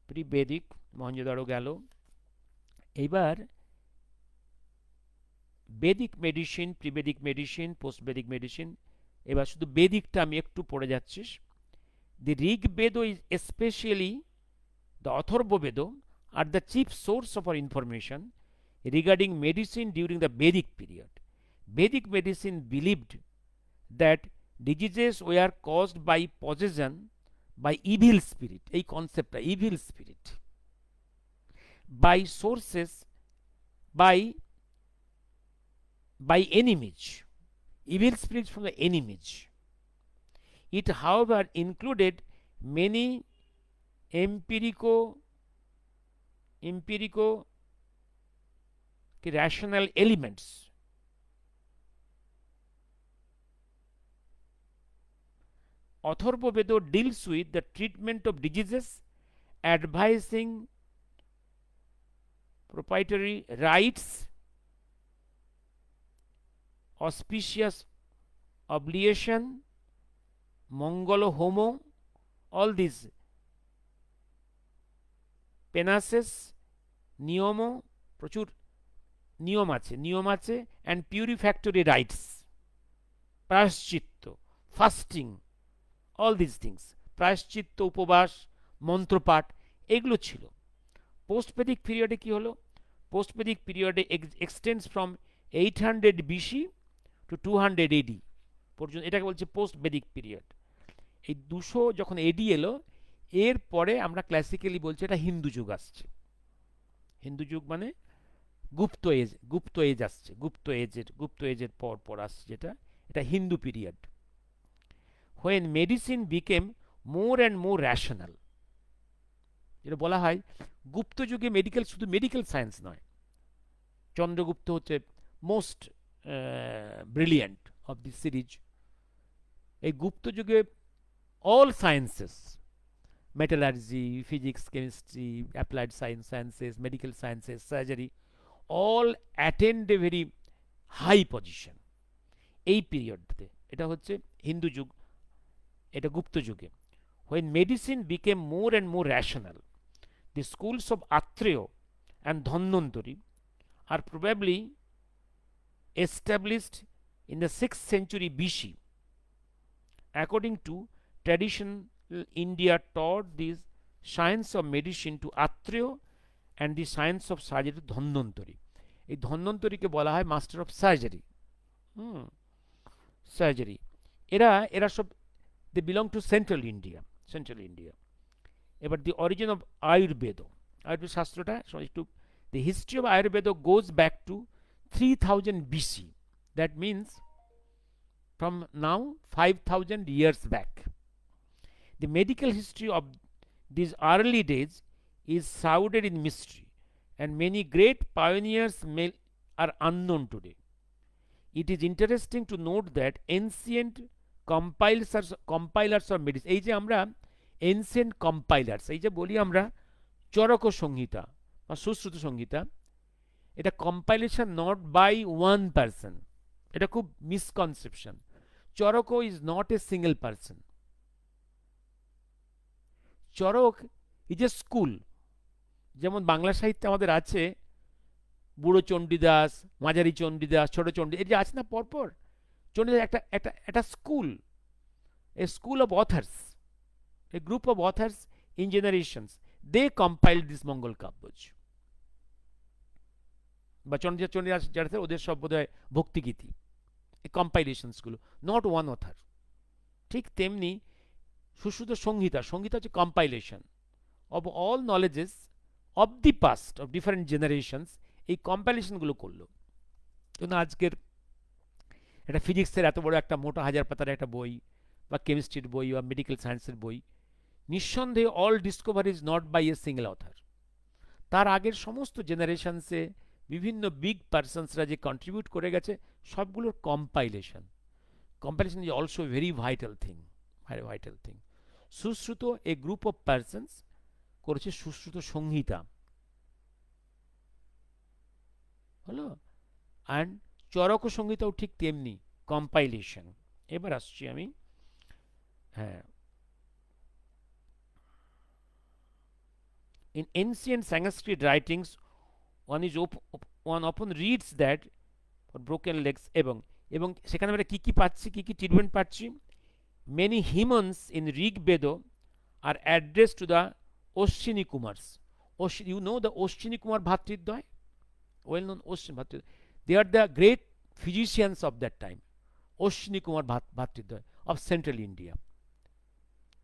প্রি বেদিক মহেঞ্জোদারো গেল। এইবার Vedic medicine, prevedic medicine, post Vedic medicine. এবার শুধু বেদিকটা আমি একটু পড়ে যাচ্ছিস। The Rig Veda is especially the Atharva Veda are the chief source of our information regarding medicine during the Vedic period. Vedic medicine believed that diseases were caused by possession by evil spirit, এই কনসেপ্টটা evil spirit, by sources, by enemies, evil spirits from the enemies. It however included many empirico rational elements. Atharva Veda deals with the treatment of diseases, advising proprietary rites, auspicious oblation, mongolo homo, all these পেনাসেস, নিয়মও, প্রচুর নিয়ম আছে, and পিউরিফ্যাক্টরি rights, প্রায়শ্চিত্ত, fasting, all this things, প্রায়শ্চিত্ত, উপবাস, মন্ত্রপাঠ, এগুলো ছিল। Post Vedic পিরিয়ডে কি হলো? পোস্ট বেদিক পিরিয়ডে extends from 800 BC to 200 AD পর্যন্ত, এটাকে বলছে পোস্ট বেদিক পিরিয়ড। এই 200 যখন এডি এলো, এর পরে আমরা ক্লাসিক্যালি বলছি এটা হিন্দু যুগ আসছে। হিন্দু যুগ মানে গুপ্ত এজ আসছে, গুপ্ত এজের পর আসছে, যেটা এটা Hindu period. when medicine became more and more rational, যেটা বলা হয় গুপ্ত যুগে মেডিকেল, শুধু মেডিকেল সায়েন্স নয়, চন্দ্রগুপ্ত হচ্ছে most brilliant of this series. এই গুপ্ত যুগে all sciences, metallurgy, physics, chemistry, applied sciences, medical sciences, surgery, all attained a very high position এই পিরিয়ডতে। এটা হচ্ছে হিন্দু যুগ, এটা গুপ্ত যুগে। when medicine became more and more rational, the schools of Atreya and Dhanvantari are probably established in the 6th century BC. According to tradition, India taught the science of medicine to Atreya and the science of surgery to Dhanvantari. এই ধন্বন্তরীকে বলা হয় master of surgery. Surgery এরা সব they belong to central India. এবার the origin of Ayurveda শাস্ত্রটা একটু, the history of Ayurveda goes back to 3000 BC, that means from now 5000 years back. The medical history of these early days is shrouded in mystery, and many great pioneers are unknown today. It is interesting to note that ancient compilers of medicine, এই যে আমরা ancient compilers, এই যে বলি আমরা চরক সংহিতা বা সুশ্রুত সংহিতা, এটা compilation not by one person, এটা খুব misconception. Charaka is not a single person, Charaka is a school. যেমন বাংলা সাহিত্যে আমাদের আছে বুড়ো চণ্ডীদাস, মাঝারি চণ্ডীদাস, ছোট চণ্ডী, এই যে আছে না পরপর, চণ্ডীদাস একটা school, a school of authors, a group of authors in generations, they compiled this Mangal কাব্যজ। বা চণ্ডীদাস যারা ছিল ওদের সব বোধহয় ভক্তিগীতি, এই কম্পাইলেশনসগুলো, নট ওয়ান অথার। ঠিক তেমনি সুশ্রুত সংহিতা, সংহিতা হচ্ছে compilation of all knowledges of the past of different generations, এই কম্পাইলেশনগুলো করলো। কিন্তু আজকের একটা ফিজিক্সের এত বড় একটা মোটা 1000 পাতার একটা বই, বা কেমিস্ট্রির বই, বা মেডিকেল সায়েন্সের বই, নিঃসন্দেহে all discover is not by a single author. তার আগের সমস্ত জেনারেশনসে বিভিন্ন বিগ পার্সনসরা যে কন্ট্রিবিউট করে গেছে সবগুলোর compilation. Compilation is also very vital thing, very vital thing. Sushruta a group of persons করেছে সুশ্রুত সংহিতা, হলো। অ্যান্ড চরক সংহিতাও ঠিক তেমনি কম্পাইলেশন। এবার আসছি আমি, হ্যাঁ, in ancient Sanskrit writings one often reads that for broken legs, এবং সেখানে আমরা কি কি পাচ্ছি, কি কি ট্রিটমেন্ট পাচ্ছি। many hymns in Rig Veda are addressed to the Oshini Kumars. You know the Oshini Kumar Bhatridvay, well known Oshini Bhatridvay, they are the great physicians of that time. Oshini Kumar Bhatridvay of central India,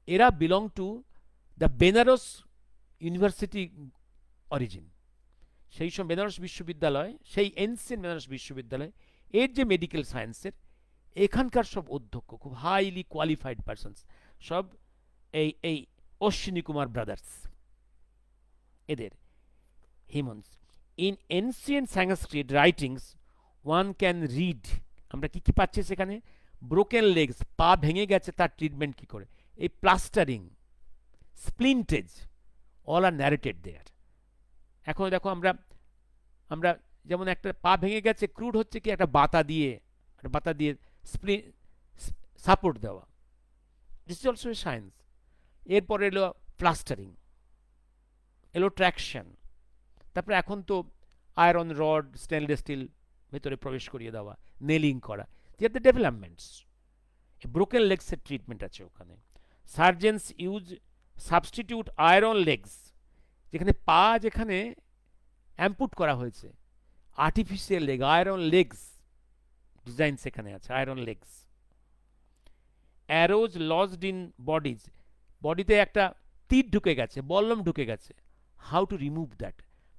এরা belong to the Benares university origin. সেই সব বেনারস বিশ্ববিদ্যালয়, সেই ancient Benaras বিশ্ববিদ্যালয় এর যে medical সায়েন্সের, এখানকার সব অধ্যক্ষ খুব হাইলি কোয়ালিফাইড পারসনস, সব এই এই অশ্বিনী কুমার ব্রাদার্স, এদের hymns. In ancient Sanskrit writings one can read, আমরা কি কি পাচ্ছি সেখানে, ব্রোকেন লেগস, পা ভেঙে গেছে তার ট্রিটমেন্ট কি করে, এই প্লাস্টারিং, স্প্লিন্টেজ, অল আর ন্যারেটেড দেয়ার। এখন দেখো আমরা আমরা যেমন একটা পা ভেঙে গেছে, ক্রুড হচ্ছে কি একটা বাতা দিয়ে সাপোর্ট দেওয়া, this is also a science. এরপরে এলো প্লাস্টারিং, এলো ট্র্যাকশন, তারপরে এখন তো আয়রন রড, স্টেনলেস স্টিল ভেতরে প্রবেশ করিয়ে দেওয়া, নেলিং করা, যে দ্য ডেভেলপমেন্টস। ব্রোকেন লেগসের ট্রিটমেন্ট আছে ওখানে। Surgeons use substitute iron legs, যেখানে পা যেখানে অ্যাম্পুট করা হয়েছে, artificial leg, iron legs design সেখানে আছে, iron legs. Arrows lodged in bodies, বডিতে একটা তীর ঢুকে গেছে, বল্লম ঢুকে গেছে, how to remove that,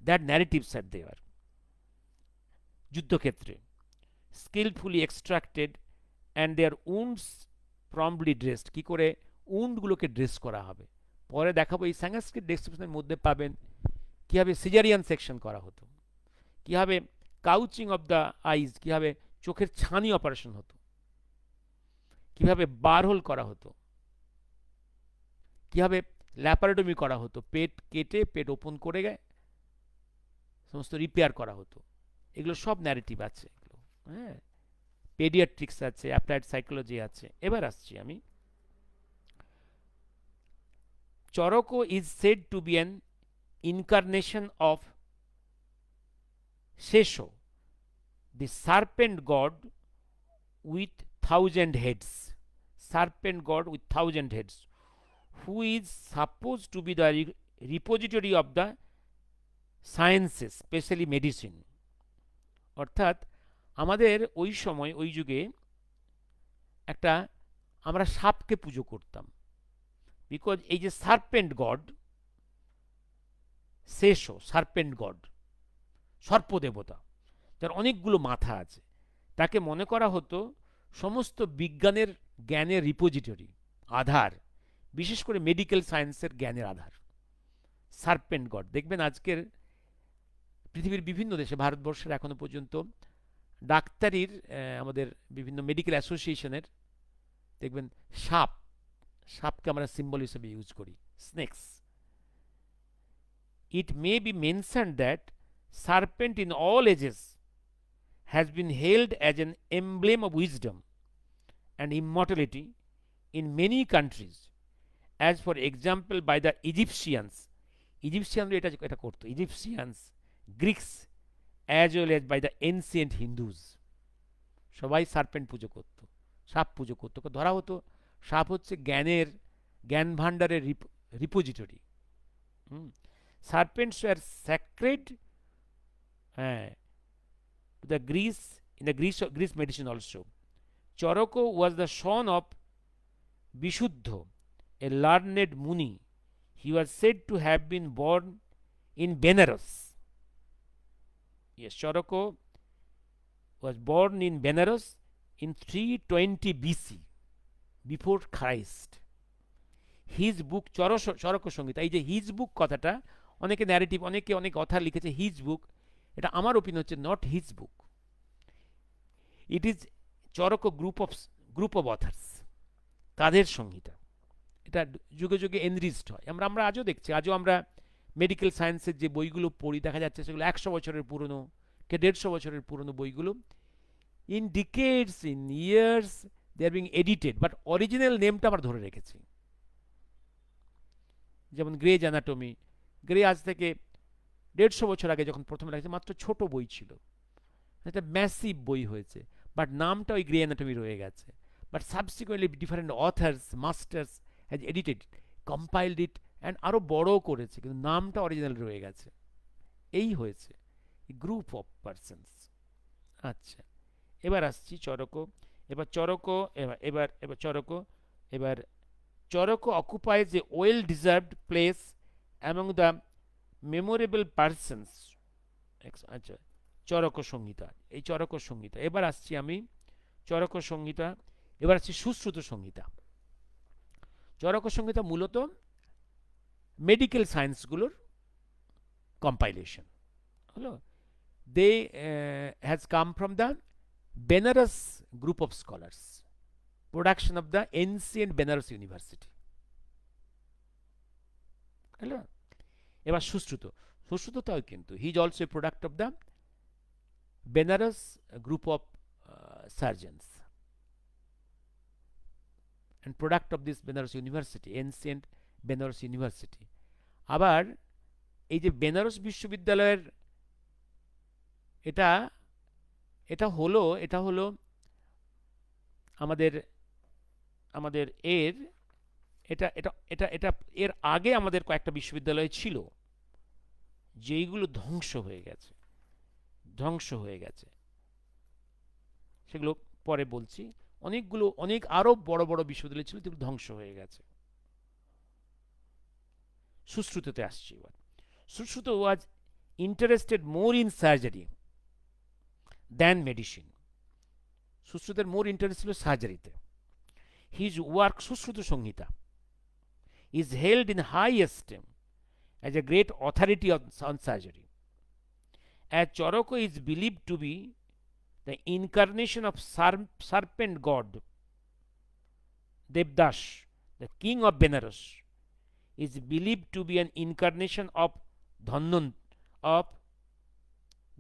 that narratives are there. যুদ্ধক্ষেত্রে skilfully extracted and their wounds promptly dressed, কি করে উন্ডগুলোকে ড্রেস করা হবে, পরে দেখাবো। এই সংস্কৃত ডেসক্রিপশনের মধ্যে পাবেন কীভাবে সিজারিয়ান সেকশন করা হতো, কীভাবে কাউচিং অফ দ্য আইজ, কীভাবে চোখের ছানি অপারেশন হতো, কীভাবে বারহোল করা হতো, কীভাবে ল্যাপারোটমি করা হতো, পেট কেটে পেট ওপেন করে গিয়ে সমস্ত রিপেয়ার করা হতো। এগুলো সব ন্যারেটিভ আছে, এগুলো, হ্যাঁ। পেডিয়াট্রিক্স আছে, অ্যাপ্লাইড সাইকোলজি আছে। এবার আসছি আমি, Charako is said to be an incarnation of Sesho, the serpent god with 1,000 heads, serpent god with 1,000 heads, who is supposed to be the repository of the sciences, especially medicine. অর্থাৎ আমাদের ওই সময়, ওই যুগে একটা আমরা সাপকে পুজো করতাম, বিকজ এই যে সার্পেন্ট গড, শেষও সার্পেন্ট গড, সর্পদেবতা, যার অনেকগুলো মাথা আছে, তাকে মনে করা হতো সমস্ত বিজ্ঞানের জ্ঞানের রিপোজিটরি, আধার, বিশেষ করে মেডিকেল সায়েন্সের জ্ঞানের আধার। সার্পেন্ট গড দেখবেন আজকের পৃথিবীর বিভিন্ন দেশে, ভারতবর্ষের এখনো পর্যন্ত ডাক্তারির, আমাদের বিভিন্ন মেডিকেল অ্যাসোসিয়েশনের দেখবেন সাপ, সাপকে আমরা সিম্বল হিসেবে ইউজ করি, snake's. It may be mentioned that serpent in all ages has been held as an emblem of wisdom and immortality in many countries, as for example by the Egyptians. Egyptians এটা করতো, Egyptians, Greeks, as well as by the ancient Hindus. সবাই serpent পুজো করতো, সাপ পুজো করতো, ধরা হতো সাপ হচ্ছে জ্ঞানের, জ্ঞান ভাণ্ডারের repository. Serpents were sacred, the Greece, in the Greece medicine also. Charako was the son of Vishuddha, a learned Muni. He was said to have been born in Benares. Yes, Charako was born in Benares in 320 BC, before Christ. His book Charaka Samhita, এই যে his book কথাটা, অনেকে narrative, অনেক কথা লিখেছে his book, এটা আমার opinion হচ্ছে not his book, it is Charaka group of authors, তাদের সংহিতা। এটা যুগে যুগে এনরিচড হয়, আমরা আজও দেখছি, আজও আমরা মেডিকেল সায়েন্সের যে বইগুলো পড়ি দেখা যাচ্ছে সেগুলো 100 বছরের পুরনো কে 150 বছরের পুরনো বইগুলো, in decades, in years they are being edited, but original নেমটা আমরা ধরে রেখেছি। যেমন গ্রেজ অ্যানাটমি, গ্রে আজ থেকে 150 বছর আগে যখন প্রথমে লেগেছে মাত্র ছোট বই ছিল, একটা ম্যাসিভ বই হয়েছে, বাট নামটা ওই গ্রে অ্যানাটমি রয়ে গেছে। But subsequently different authors, masters has edited, compiled it and আরও বড় করেছে, কিন্তু নামটা অরিজিনাল রয়ে গেছে। এই হয়েছে গ্রুপ অফ পার্সনস। আচ্ছা, এবার আসছি চরকো। এবার Charako occupies a well-deserved place among the memorable persons. আচ্ছা, চরক সংহিতা, এই চরক সংহিতা। এবার আসছি আমি চরক সংহিতা, এবার আসছি সুশ্রুত সংহিতা। চরক সংহিতা মূলত মেডিকেল সায়েন্সগুলোর কম্পাইলেশন হলো। They has come from the Benares group of scholars, production of the ancient Benares University. Hello, এবার সুশ্রুতটাও কিন্তু he is also a product of the Benares group of surgeons and product of this Benares university, ancient Benares university. আবার এই যে বেনারস বিশ্ববিদ্যালয়ের এটা হলো আমাদের এর আগে আমাদের কয়েকটা বিশ্ববিদ্যালয় ছিল যেইগুলো ধ্বংস হয়ে গেছে, সেগুলো পরে বলছি। অনেক আরো বড় বড় বিশ্ববিদ্যালয় ছিল যেগুলো ধ্বংস হয়ে গেছে। সুশ্রুততে আসছি এবার। Sushruta was interested more in surgery than medicine. সুশ্রুতের মোর ইন্টারেস্ট ছিল সার্জারিতে। His work Susruta Samhita is held in high esteem as a great authority on surgery. As Charako is believed to be the incarnation of serpent god, Devdas, the king of Benares, is believed to be an incarnation of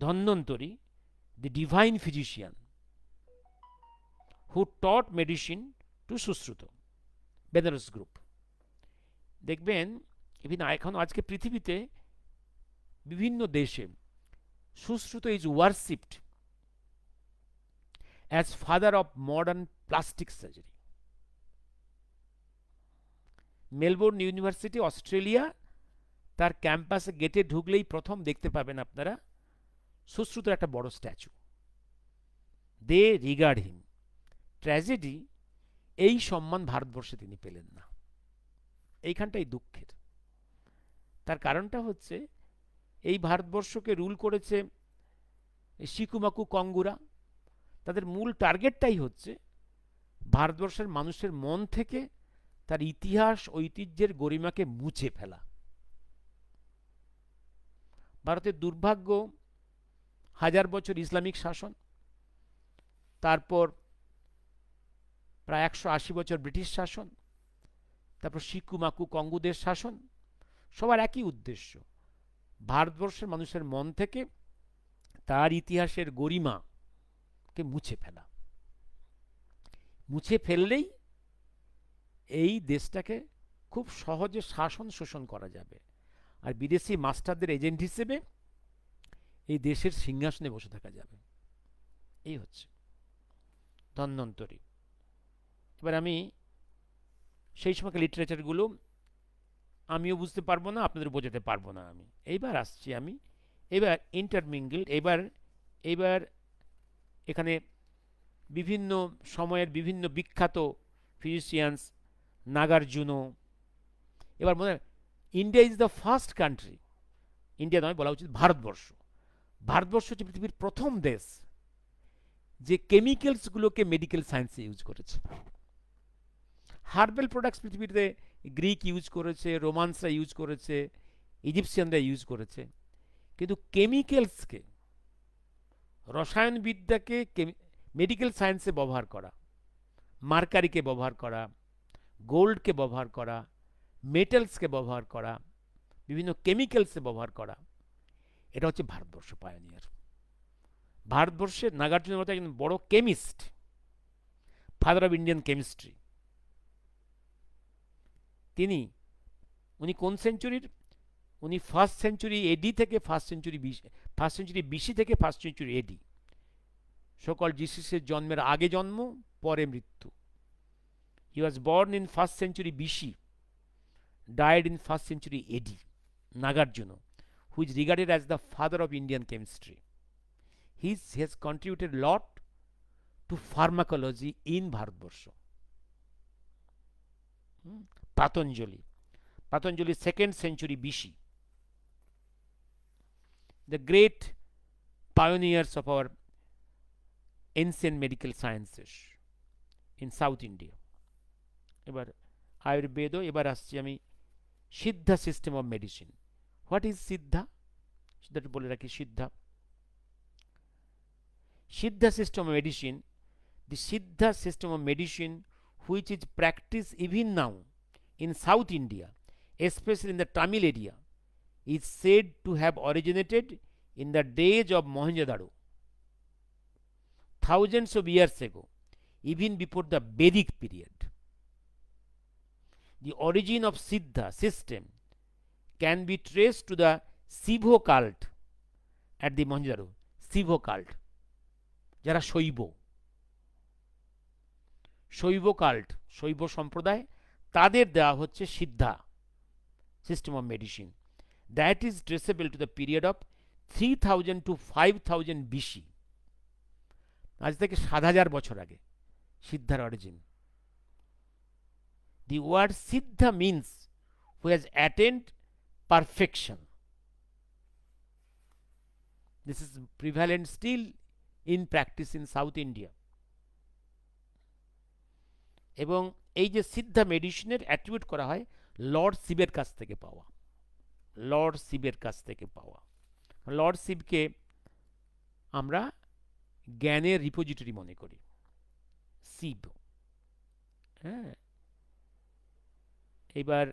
Dhanvantari, the divine physician, who taught medicine to Sushruta Benaras group. দেখবেন এখন আজকে পৃথিবীতে বিভিন্ন দেশে Sushruta is worshipped as father of modern plastic surgery. Melbourne University, Australia, তার ক্যাম্পাসে গেটে ঢুকলেই প্রথম দেখতে পাবেন আপনারা সুশ্রুতের একটা বড় স্ট্যাচু। দে রিগার্ড হিম। ট্র্যাজেডি, এই সম্মান ভারতবর্ষে তিনি পেলেন না। এইখানটাই দুঃখের। তার কারণটা হচ্ছে এই ভারতবর্ষকে রুল করেছে শিকুমাকু কঙ্গুরা। তাদের মূল টার্গেটটাই হচ্ছে ভারতবর্ষের মানুষের মন থেকে তার ইতিহাস ঐতিহ্যের গরিমাকে মুছে ফেলা। ভারতের দুর্ভাগ্য 1000 বছর ইসলামিক শাসন, তারপর প্রায় 180 বছর ব্রিটিশ শাসন, তারপর শিকুমাকু কঙ্গুদের শাসন। সবার একই উদ্দেশ্য, ভারতবর্ষের মানুষের মন থেকে তার ইতিহাসের গরিমাকে মুছে ফেলা। মুছে ফেললেই এই দেশটাকে খুব সহজে শাসন শোষণ করা যাবে, আর বিদেশি মাস্টারদের এজেন্ট হিসেবে এই দেশের সিংহাসনে বসে থাকা যাবে। এই হচ্ছে ধন্বন্তরী। এবার আমি সেই সময়কার লিটারেচারগুলো আমিও বুঝতে পারবো না, আপনাদের বোঝাতে পারবো না আমি। এইবার আসছি আমি, এবার ইন্টারমিঙ্গল, এবার এখানে বিভিন্ন সময়ের বিভিন্ন বিখ্যাত ফিজিশিয়ানস, নাগার্জুনো। এবার মনে হয় India is the first country, India নয় বলা উচিত ভারতবর্ষ, ভারতবর্ষ হচ্ছে পৃথিবীর প্রথম দেশ যে কেমিক্যালসগুলোকে মেডিকেল সায়েন্সে ইউজ করেছে। হার্বাল প্রোডাক্টস পৃথিবীতে গ্রিক ইউজ করেছে, রোমান্সরা ইউজ করেছে, ইজিপশিয়ানরা ইউজ করেছে, কিন্তু কেমিক্যালসকে, রসায়নবিদ্যাকে মেডিকেল সায়েন্সে ব্যবহার করা, মার্কারিকে ব্যবহার করা, গোল্ডকে ব্যবহার করা, মেটালসকে ব্যবহার করা, বিভিন্ন কেমিক্যালসে ব্যবহার করা, এটা হচ্ছে ভারতবর্ষ পায়োনিয়ার। ভারতবর্ষের নাগার্জুনের মতো একজন বড় chemist, father of Indian chemistry, উনি কোন সেঞ্চুরির? উনি ফার্স্ট সেঞ্চুরি এডি থেকে ফার্স্ট সেঞ্চুরি বিসি থেকে ফার্স্ট সেঞ্চুরি এডি, সকল জিসাসের জন্মের আগে জন্ম, পরে মৃত্যু। He was born in first century BC, died in first century AD, Nagarjuna, who is regarded as the father of Indian chemistry. He has contributed a lot to pharmacology in Bharatvarsha. Patanjali 2nd century BC, the great pioneers of our ancient medical sciences in South India. এবার আয়ুর্বেদ, এবার আসছি আমি Siddha system of medicine. What is Siddha? সেটা বলে রাখি। Siddha system of medicine, the Siddha system of medicine which is practiced even now in South India, especially in the Tamil area, is said to have originated in the days of Mohenjo-daro, thousands of years ago, even before the Vedic period. The origin of Siddha system can be traced to the Shivo cult at the Mohenjo-daro. Shivo cult, যারা শৈব cult, শৈব সম্প্রদায়, তাদের দেওয়া হচ্ছে Siddha system of medicine. That is traceable to the period of 3000 to 5000 BC, আজ থেকে 7000 বছর আগে সিদ্ধার অরিজিন। The word Siddha means who has attained perfection. This is prevalent still in practice in South India. এবং এই যে সিদ্ধা মেডিসিনের অ্যাট্রিবিউট করা হয় লর্ড শিবের কাছ থেকে পাওয়া, লর্ড শিবের কাছ থেকে পাওয়া। লর্ড শিবকে আমরা জ্ঞানের রিপোজিটরি মনে করি, শিব। হ্যাঁ, এবার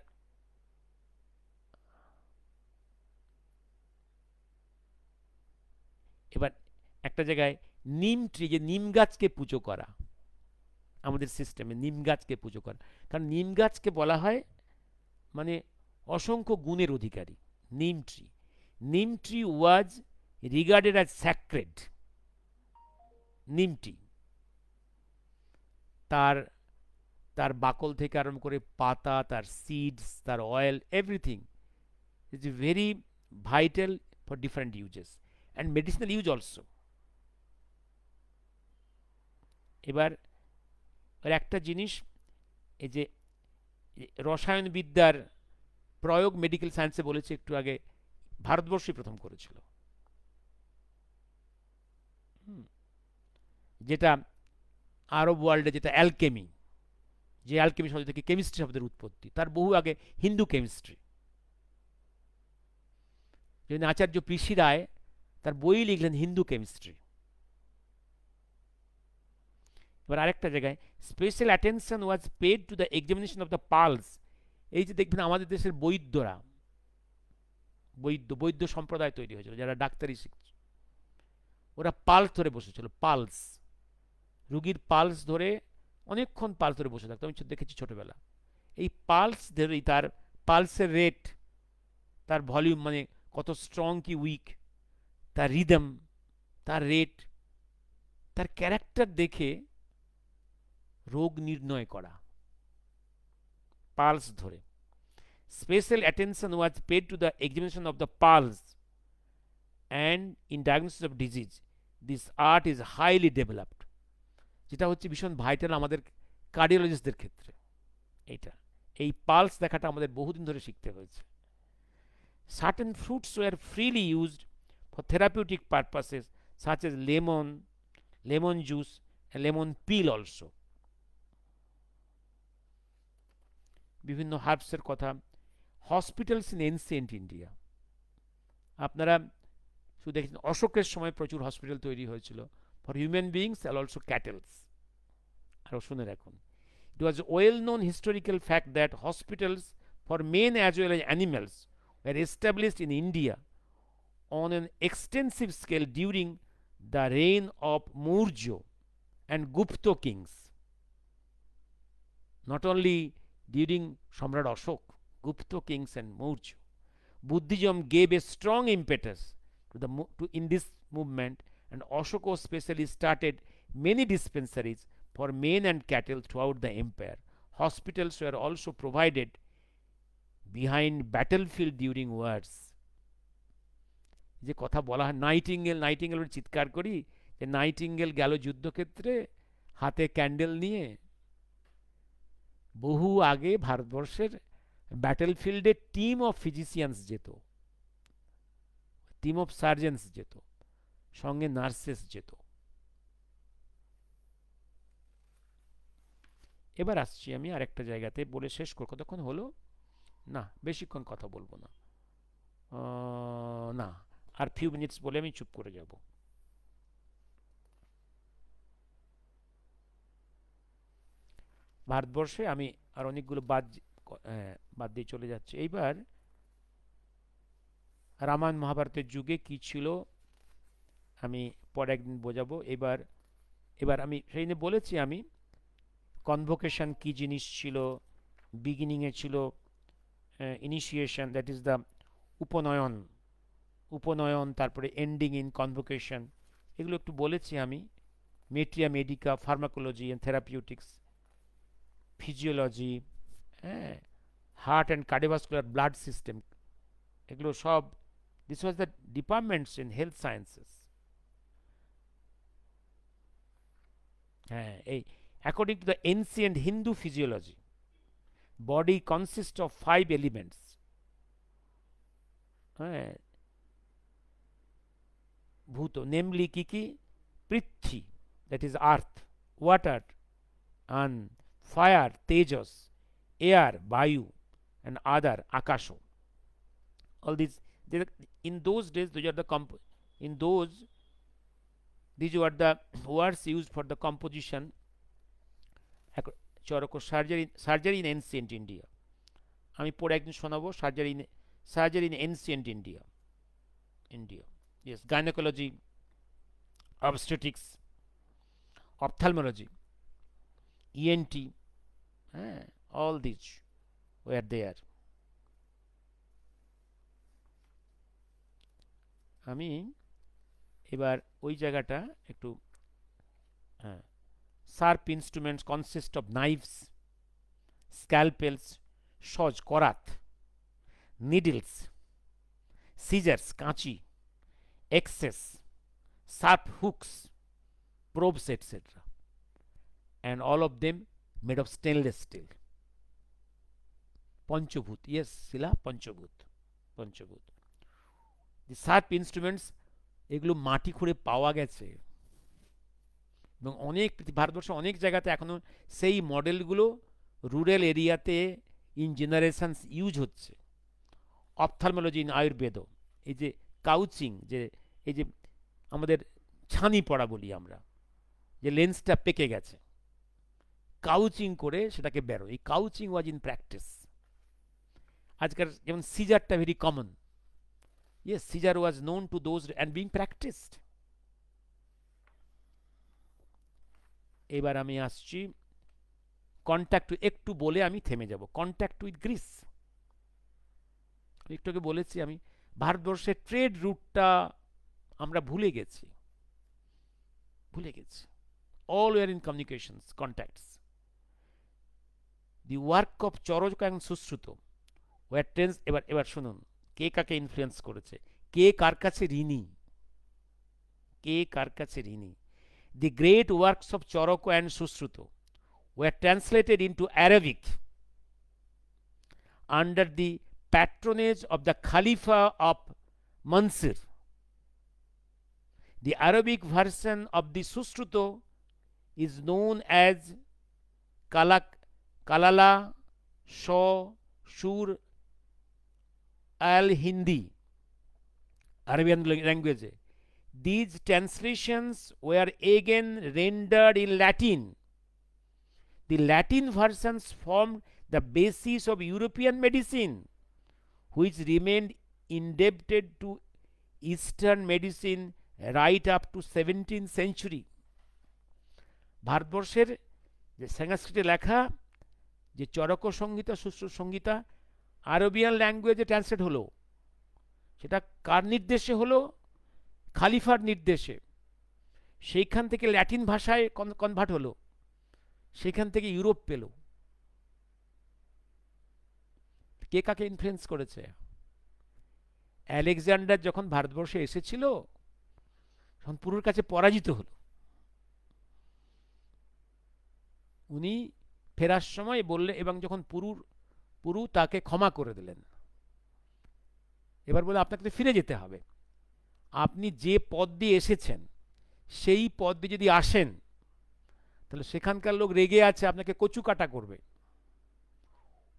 একটা জায়গায় নিম ট্রি, যে নিম গাছকে পুজো করা, আমাদের সিস্টেমে নিম গাছকে পুজো করা, কারণ নিম গাছকে বলা হয় মানে অসংখ্য গুণের অধিকারী। নিম tree was regarded as sacred. নিম ট্রি, তার বাকল থেকে আরম্ভ করে পাতা, তার সিডস, তার oil, everything is very vital for different uses and medicinal use also. এবার একটা জিনিস, এই যে রসায়নবিদ্যার প্রয়োগ মেডিকেল সায়েন্সে বলেছে একটু আগে, ভারতবর্ষই প্রথম করেছিল, যেটা আরব ওয়ার্ল্ডে, যেটা অ্যালকেমি, যে অ্যালকেমি শব্দ থেকে কেমিস্ট্রি শব্দের উৎপত্তি, তার বহু আগে হিন্দু কেমিস্ট্রি। যেমন আচার্য পিসি রায় তার বই লিখলেন হিন্দু কেমিস্ট্রি। এবার আরেকটা জায়গায় special attention was paid to the examination of the pulse. এই যে দেখবেন আমাদের দেশের বৈদ্যরা, বৈদ্য সম্প্রদায় তৈরি হয়েছিল, যারা ডাক্তারি শিখছে, ওরা পালস ধরে বসেছিল। পালস, রুগীর পালস ধরে অনেকক্ষণ পালস ধরে বসে থাকতো, আমি দেখেছি ছোটবেলা। এই পালস ধরেই তার পালসের রেট, তার ভলিউম, মানে কত স্ট্রং কি উইক, তার রিদম, তার রেট, তার ক্যারেক্টার দেখে রোগ নির্ণয় করা, পালস ধরে। Special attention was paid to the examination of the pulse and in diagnosis of disease. This art is highly developed, যেটা হচ্ছে ভীষণ ভাইটাল আমাদের কার্ডিওলজিস্টদের ক্ষেত্রে। এইটা, এই পালস দেখাটা আমাদের বহুদিন ধরে শিখতে হয়েছে। Certain fruits were freely used for therapeutic purposes such as lemon juice, lemon peel also. বিভিন্ন হার্বসের কথা। হসপিটালস ইন এনসিয়েন্ট ইন্ডিয়া, আপনারা শুধু দেখেছেন অশোকের সময় প্রচুর হসপিটাল তৈরি হয়েছিল for human beings and also cattles. আরও শুনে রাখুন, it was a well known historical fact that hospitals for men as well as animals were established in India on an extensive scale during the reign of Maurya and Gupta kings. Not only during Samrat Ashok, Gupta kings and Maurya. Buddhism gave a strong impetus in this movement, and Ashoka especially started many dispensaries for men and cattle throughout the empire. Hospitals were also provided behind battlefield during wars. যে কথা বলা হয় nightingale চিৎকার করি, যে nightingale গেল যুদ্ধক্ষেত্রে হাতে ক্যান্ডেল নিয়ে। বহু আগে ভারতবর্ষের ব্যাটেলফিল্ডে টিম অফ ফিজিশিয়ানস যেত, টিম অফ সার্জেন্স যেত, সঙ্গে নার্সেস যেত। এবার আসছি আমি আরেকটা জায়গাতে, বলে শেষ কর। কতক্ষণ হলো? না, বেশিক্ষণ কথা বলবো না, না আর ফিউ মিনিটস বলে আমি চুপ করে যাব। ভারতবর্ষে আমি আর অনেকগুলো বাদ দিয়ে চলে যাচ্ছে। এইবার রামায়ণ মহাভারতের যুগে কি ছিল আমি পরে একদিন বোঝাবো। এবার আমি সেই নিয়ে বলেছি আমি কনভোকেশন কি জিনিস ছিল, বিগিনিংয়ে ছিল initiation, that is the Upanayana, তারপরে এন্ডিং ইন কনভোকেশন, এগুলো একটু বলেছি আমি। Materia medica, pharmacology and therapeutics, physiology, হ্যাঁ, heart and cardiovascular blood system, এগুলো সব, this was the departments in health sciences. হ্যাঁ, এই according to the ancient Hindu physiology, body consists of 5 elements. Bhuto, namely kiki, Prithvi, that is earth, water, and fire, Tejas, air, Vayu, and other, Akasho. All these, in those days, these were the words used for the composition Charaka surgery in ancient India. আমি পরে একদিন শোনাবো surgery in ancient India. Yes, gynaecology, obstetrics, ophthalmology, ENT, হ্যাঁ, all this were there. আমি এবার ওই জায়গাটা একটু, হ্যাঁ, sharp instruments consist of knives, scalpels, সজ করাত, needles, scissors, কাঁচি, axes, sharp hooks, probes, etc. And all of them made of stainless steel. পঞ্চভূত, yes, Shila পঞ্চভূত। The sharp instruments, এগুলো মাটি খুঁড়ে পাওয়া গেছে, এবং ভারতবর্ষে অনেক জায়গাতে এখনো সেই মডেলগুলো রুরাল এরিয়াতে ইন জেনারেশনস ইউজ হচ্ছে। অপথ্যালমোলজি ইন আয়ুর্বেদ, এই যে কাউচিং, এই যে আমাদের ছানি পড়া বলি আমরা, যে লেন্সটা পেকে গেছে, কাউচিং করে সেটাকে বেরো, এই কাউচিং ওয়াজ ইন প্র্যাকটিস। আজকাল যেমন সিজারটা very common, yes, caesar was known to those and being practised. এবার আমি আসছি কন্ট্যাক্ট, একটু বলে আমি থেমে যাব। কন্ট্যাক্ট উইথ গ্রিস, একটু আগে বলেছি আমি ভারতবর্ষের ট্রেড রুটটা আমরা ভুলে গেছি। All were in communications, contacts. The work of Charaka and Sushruta were trains. এবার শুনুন, কে কাকে ইনফ্লুয়েন্স করেছে, কে কার কাছে ঋণী, কে কার কাছে ঋণী। The great works of Charako and Susruto were translated into Arabic under the patronage of the Khalifa of Mansur. The Arabic version of the Susruto is known as Kalala Shaw Shur al Hindi, Arabian language. These translations were again rendered in Latin. The Latin versions formed the basis of European medicine, which remained indebted to Eastern medicine right up to 17th century. ভারতবর্ষের যে সংস্কৃতে লেখা যে চরক সংহিতা সুশ্রুত সংহিতা Arabian ল্যাঙ্গুয়েজে translate হলো, সেটা কার নির্দেশে হলো? খালিফার নির্দেশে। সেইখান থেকে ল্যাটিন ভাষায় কনভার্ট হলো, সেখান থেকে ইউরোপ পেল। কে কাকে ইনফ্লুয়েন্স করেছে? আলেকজান্ডার যখন ভারতবর্ষে এসেছিল তখন পুরুর কাছে পরাজিত হল। উনি ফেরার সময় বললে, এবং যখন পুরু তাকে ক্ষমা করে দিলেন, এবার বলে আপনাকে তো ফিরে যেতে হবে, আপনি যে পথ দিয়ে এসেছেন সেই পথ দিয়ে যদি আসেন তাহলে সেখানকার লোক রেগে আছে, আপনাকে কচু কাটা করবে।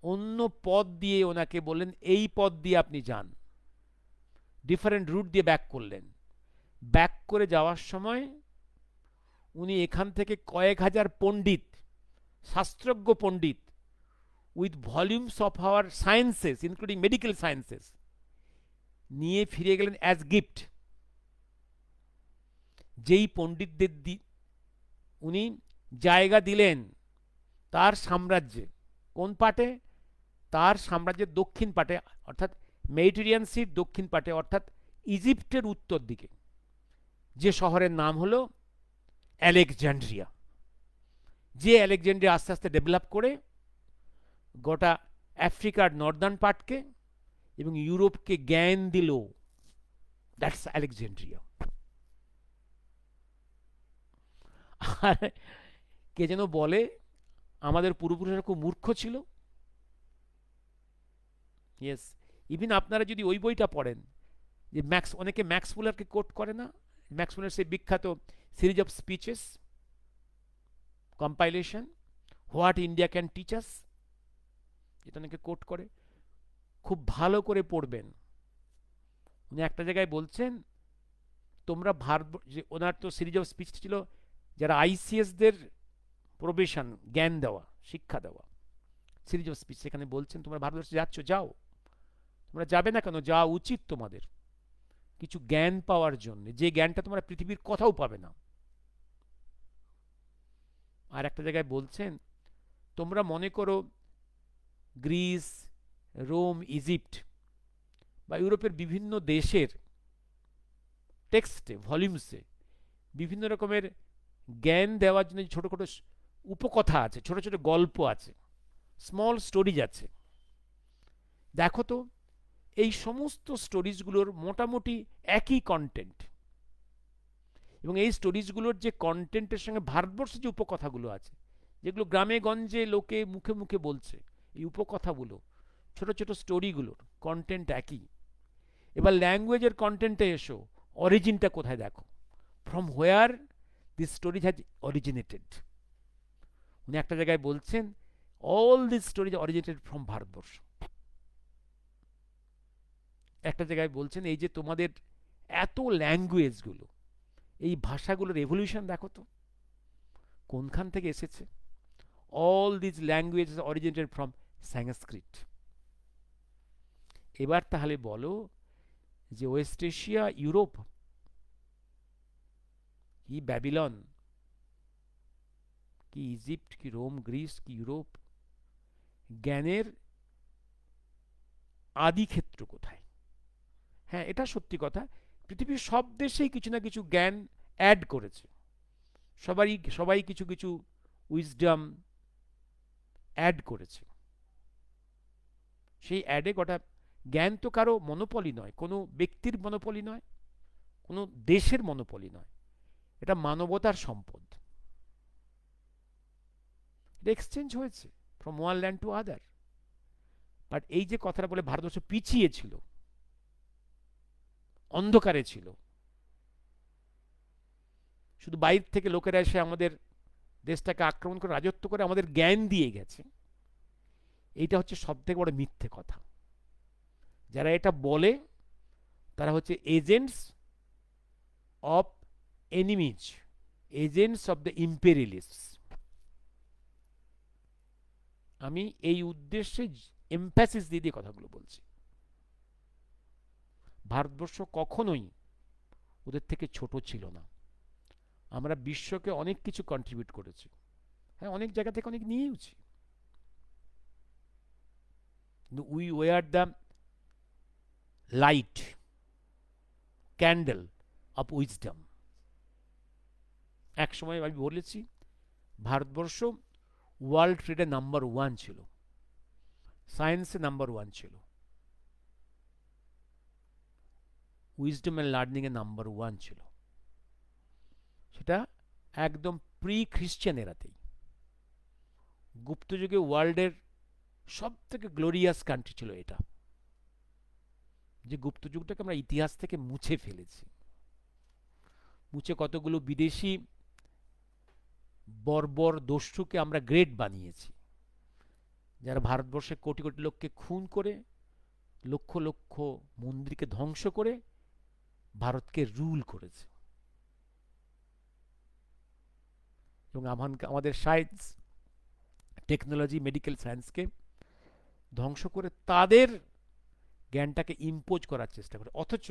অন্য পথ দিয়ে ওনাকে বললেন এই পথ দিয়ে আপনি যান, ডিফারেন্ট রুট দিয়ে ব্যাক করলেন। ব্যাক করে যাওয়ার সময় উনি এখান থেকে কয়েক হাজার পণ্ডিত, শাস্ত্রজ্ঞ পণ্ডিত, with volumes of our sciences including medical sciences নিয়ে ফিরে গেলেন অ্যাজ গিফট। যেই পণ্ডিতদের উনি জায়গা দিলেন তার সাম্রাজ্যে, কোন পাটে? তার সাম্রাজ্যের দক্ষিণ পাটে, অর্থাৎ মেডিটেরিয়ান সির দক্ষিণ পাটে, অর্থাৎ ইজিপ্টের উত্তর দিকে, যে শহরের নাম হলো আলেকজান্ড্রিয়া। যে আলেকজান্ড্রিয়া আস্তে আস্তে ডেভেলপ করে গোটা আফ্রিকার নর্দার্ন পার্টকে এবং ইউরোপকে জ্ঞান দিল। That's Alexandria. আর কে যেন বলে আমাদের পূর্বপুরুষরা খুব মূর্খ ছিল। ইয়েস, ইভিন আপনারা যদি ওই বইটা পড়েন, যে অনেকে ম্যাক্স মুলারকে কোট করে না, ম্যাক্স মুলার সেই বিখ্যাত series of speeches compilation, what India can teach us, এটা অনেকে কোট করে, খুব ভালো করে পড়বেন। উনি একটা জায়গায় বলছেন, তোমরা ভারত, যে ওনার তো সিরিজ অফ স্পিচ ছিল যারা আইসিএসদের প্রবেশন, জ্ঞান দেওয়া, শিক্ষা দেওয়া, সিরিজ অফ স্পিচ। সেখানে বলছেন তোমরা ভারতবর্ষে যাচ্ছ, যাও, তোমরা যাবে না কেন? যাওয়া উচিত তোমাদের, কিছু জ্ঞান পাওয়ার জন্য, যে জ্ঞানটা তোমরা পৃথিবীর কোথাও পাবে না। আর একটা জায়গায় বলছেন, তোমরা মনে করো গ্রিস, রোম, ইজিপ্ট বা ইউরোপের বিভিন্ন দেশের টেক্সটে, ভলিউমসে বিভিন্ন রকমের জ্ঞান দেওয়ার জন্য ছোট ছোট উপকথা আছে, ছোট ছোট গল্প আছে, স্মল স্টোরিজ আছে। দেখো তো এই সমস্ত স্টোরিজগুলোর মোটামুটি একই কন্টেন্ট, এবং এই স্টোরিজগুলোর যে কন্টেন্টের সঙ্গে ভারতবর্ষের যে উপকথাগুলো আছে, যেগুলো গ্রামে গঞ্জে লোকে মুখে মুখে বলছে, এই উপকথাগুলো, ছোট ছোট স্টোরিগুলোর কন্টেন্ট একই। এবার ল্যাঙ্গুয়েজের কন্টেন্টে এসো, অরিজিনটা কোথায় দেখো, from where this stories has originated. উনি একটা জায়গায় বলছেন all this stories originated from Bharatvarsha. একটা জায়গায় বলছেন এই যে তোমাদের এত ল্যাঙ্গুয়েজগুলো, এই ভাষাগুলোর এভলিউশন দেখো তো কোনখান থেকে এসেছে। All this language originated from Sanskrit. এবার তাহলে বলো যে ওয়েস্ট এশিয়া, ইউরোপ, কি ব্যাবিলন, কি ইজিপ্ট, কি রোম, গ্রিস, কি ইউরোপ, জ্ঞানের আদি ক্ষেত্র কোথায়? হ্যাঁ, এটা সত্যি কথা, পৃথিবীর সব দেশেই কিছু না কিছু জ্ঞান অ্যাড করেছে, সবাই কিছু কিছু উইজডম অ্যাড করেছে। সেই অ্যাডে গোটা জ্ঞান তো কারো মনোপলি নয়, কোনো ব্যক্তির মনোপলি নয়, কোনো দেশের মনোপলি নয়, এটা মানবতার সম্পদ, এটা এক্সচেঞ্জ হয়েছে from one land to other. But এই যে কথাটা বলে ভারতবর্ষ পিছিয়ে ছিল, অন্ধকারে ছিল, শুধু বাইরে থেকে লোকেরা এসে আমাদের দেশটাকে আক্রমণ করে রাজত্ব করে আমাদের জ্ঞান দিয়ে গেছে, এইটা হচ্ছে সব থেকে বড় মিথ্যে কথা। যারা এটা বলে তারা হচ্ছে agents of enemies, agents of the imperialist. আমি এই উদ্দেশ্যে এমফ্যাসিস দিয়ে দিয়ে কথাগুলো বলছি। ভারতবর্ষ কখনোই ওদের থেকে ছোট ছিল না। আমরা বিশ্বকে অনেক কিছু কন্ট্রিবিউট করেছি, হ্যাঁ, অনেক জায়গা থেকে অনেক নিয়েওছি, কিন্তু we were the light candle of wisdom. এক সময় আমি বলেছি ভারতবর্ষ ওয়ার্ল্ড ট্রেডে নাম্বার ওয়ান ছিল, সায়েন্সে নাম্বার ওয়ান ছিল, উইজডম অ্যান্ড লার্নিংয়ে নাম্বার ওয়ান ছিল। সেটা একদম প্রি খ্রিশ্চান এরাতেই। গুপ্তযুগে ওয়ার্ল্ডের সব থেকে গ্লোরিয়াস কান্ট্রি ছিল এটা, যে গুপ্তযুগটাকে আমরা ইতিহাস থেকে মুছে ফেলেছি, মুছে কতগুলো বিদেশি বর্বর দস্যুকে আমরা গ্রেট বানিয়েছি, যারা ভারতবর্ষে কোটি কোটি লোককে খুন করে, লক্ষ লক্ষ মন্দিরকে ধ্বংস করে ভারতকে রুল করেছে। এবং আমাদের সায়েন্স, টেকনোলজি, মেডিকেল সায়েন্সকে ধ্বংস করে তাদের জ্ঞানটাকে ইম্পোজ করার চেষ্টা করে। অথচ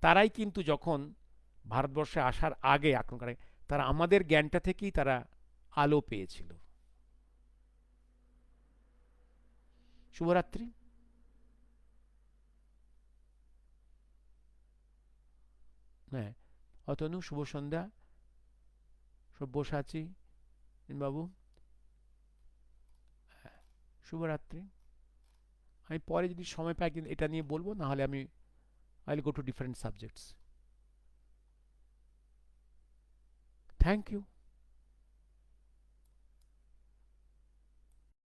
তারাই কিন্তু যখন ভারতবর্ষে আসার আগে আক্রমণ করে, তারা আমাদের জ্ঞানটা থেকেই তারা আলো পেয়েছিল। শুভরাত্রি। হ্যাঁ, অতনু শুভ সন্ধ্যা, সব্যসাচী বাবু, শুভরাত্রি। আমি পরে যদি সময় পাই কিন্তু এটা নিয়ে বলবো, না হলে আমি I will go to different subjects. Thank you.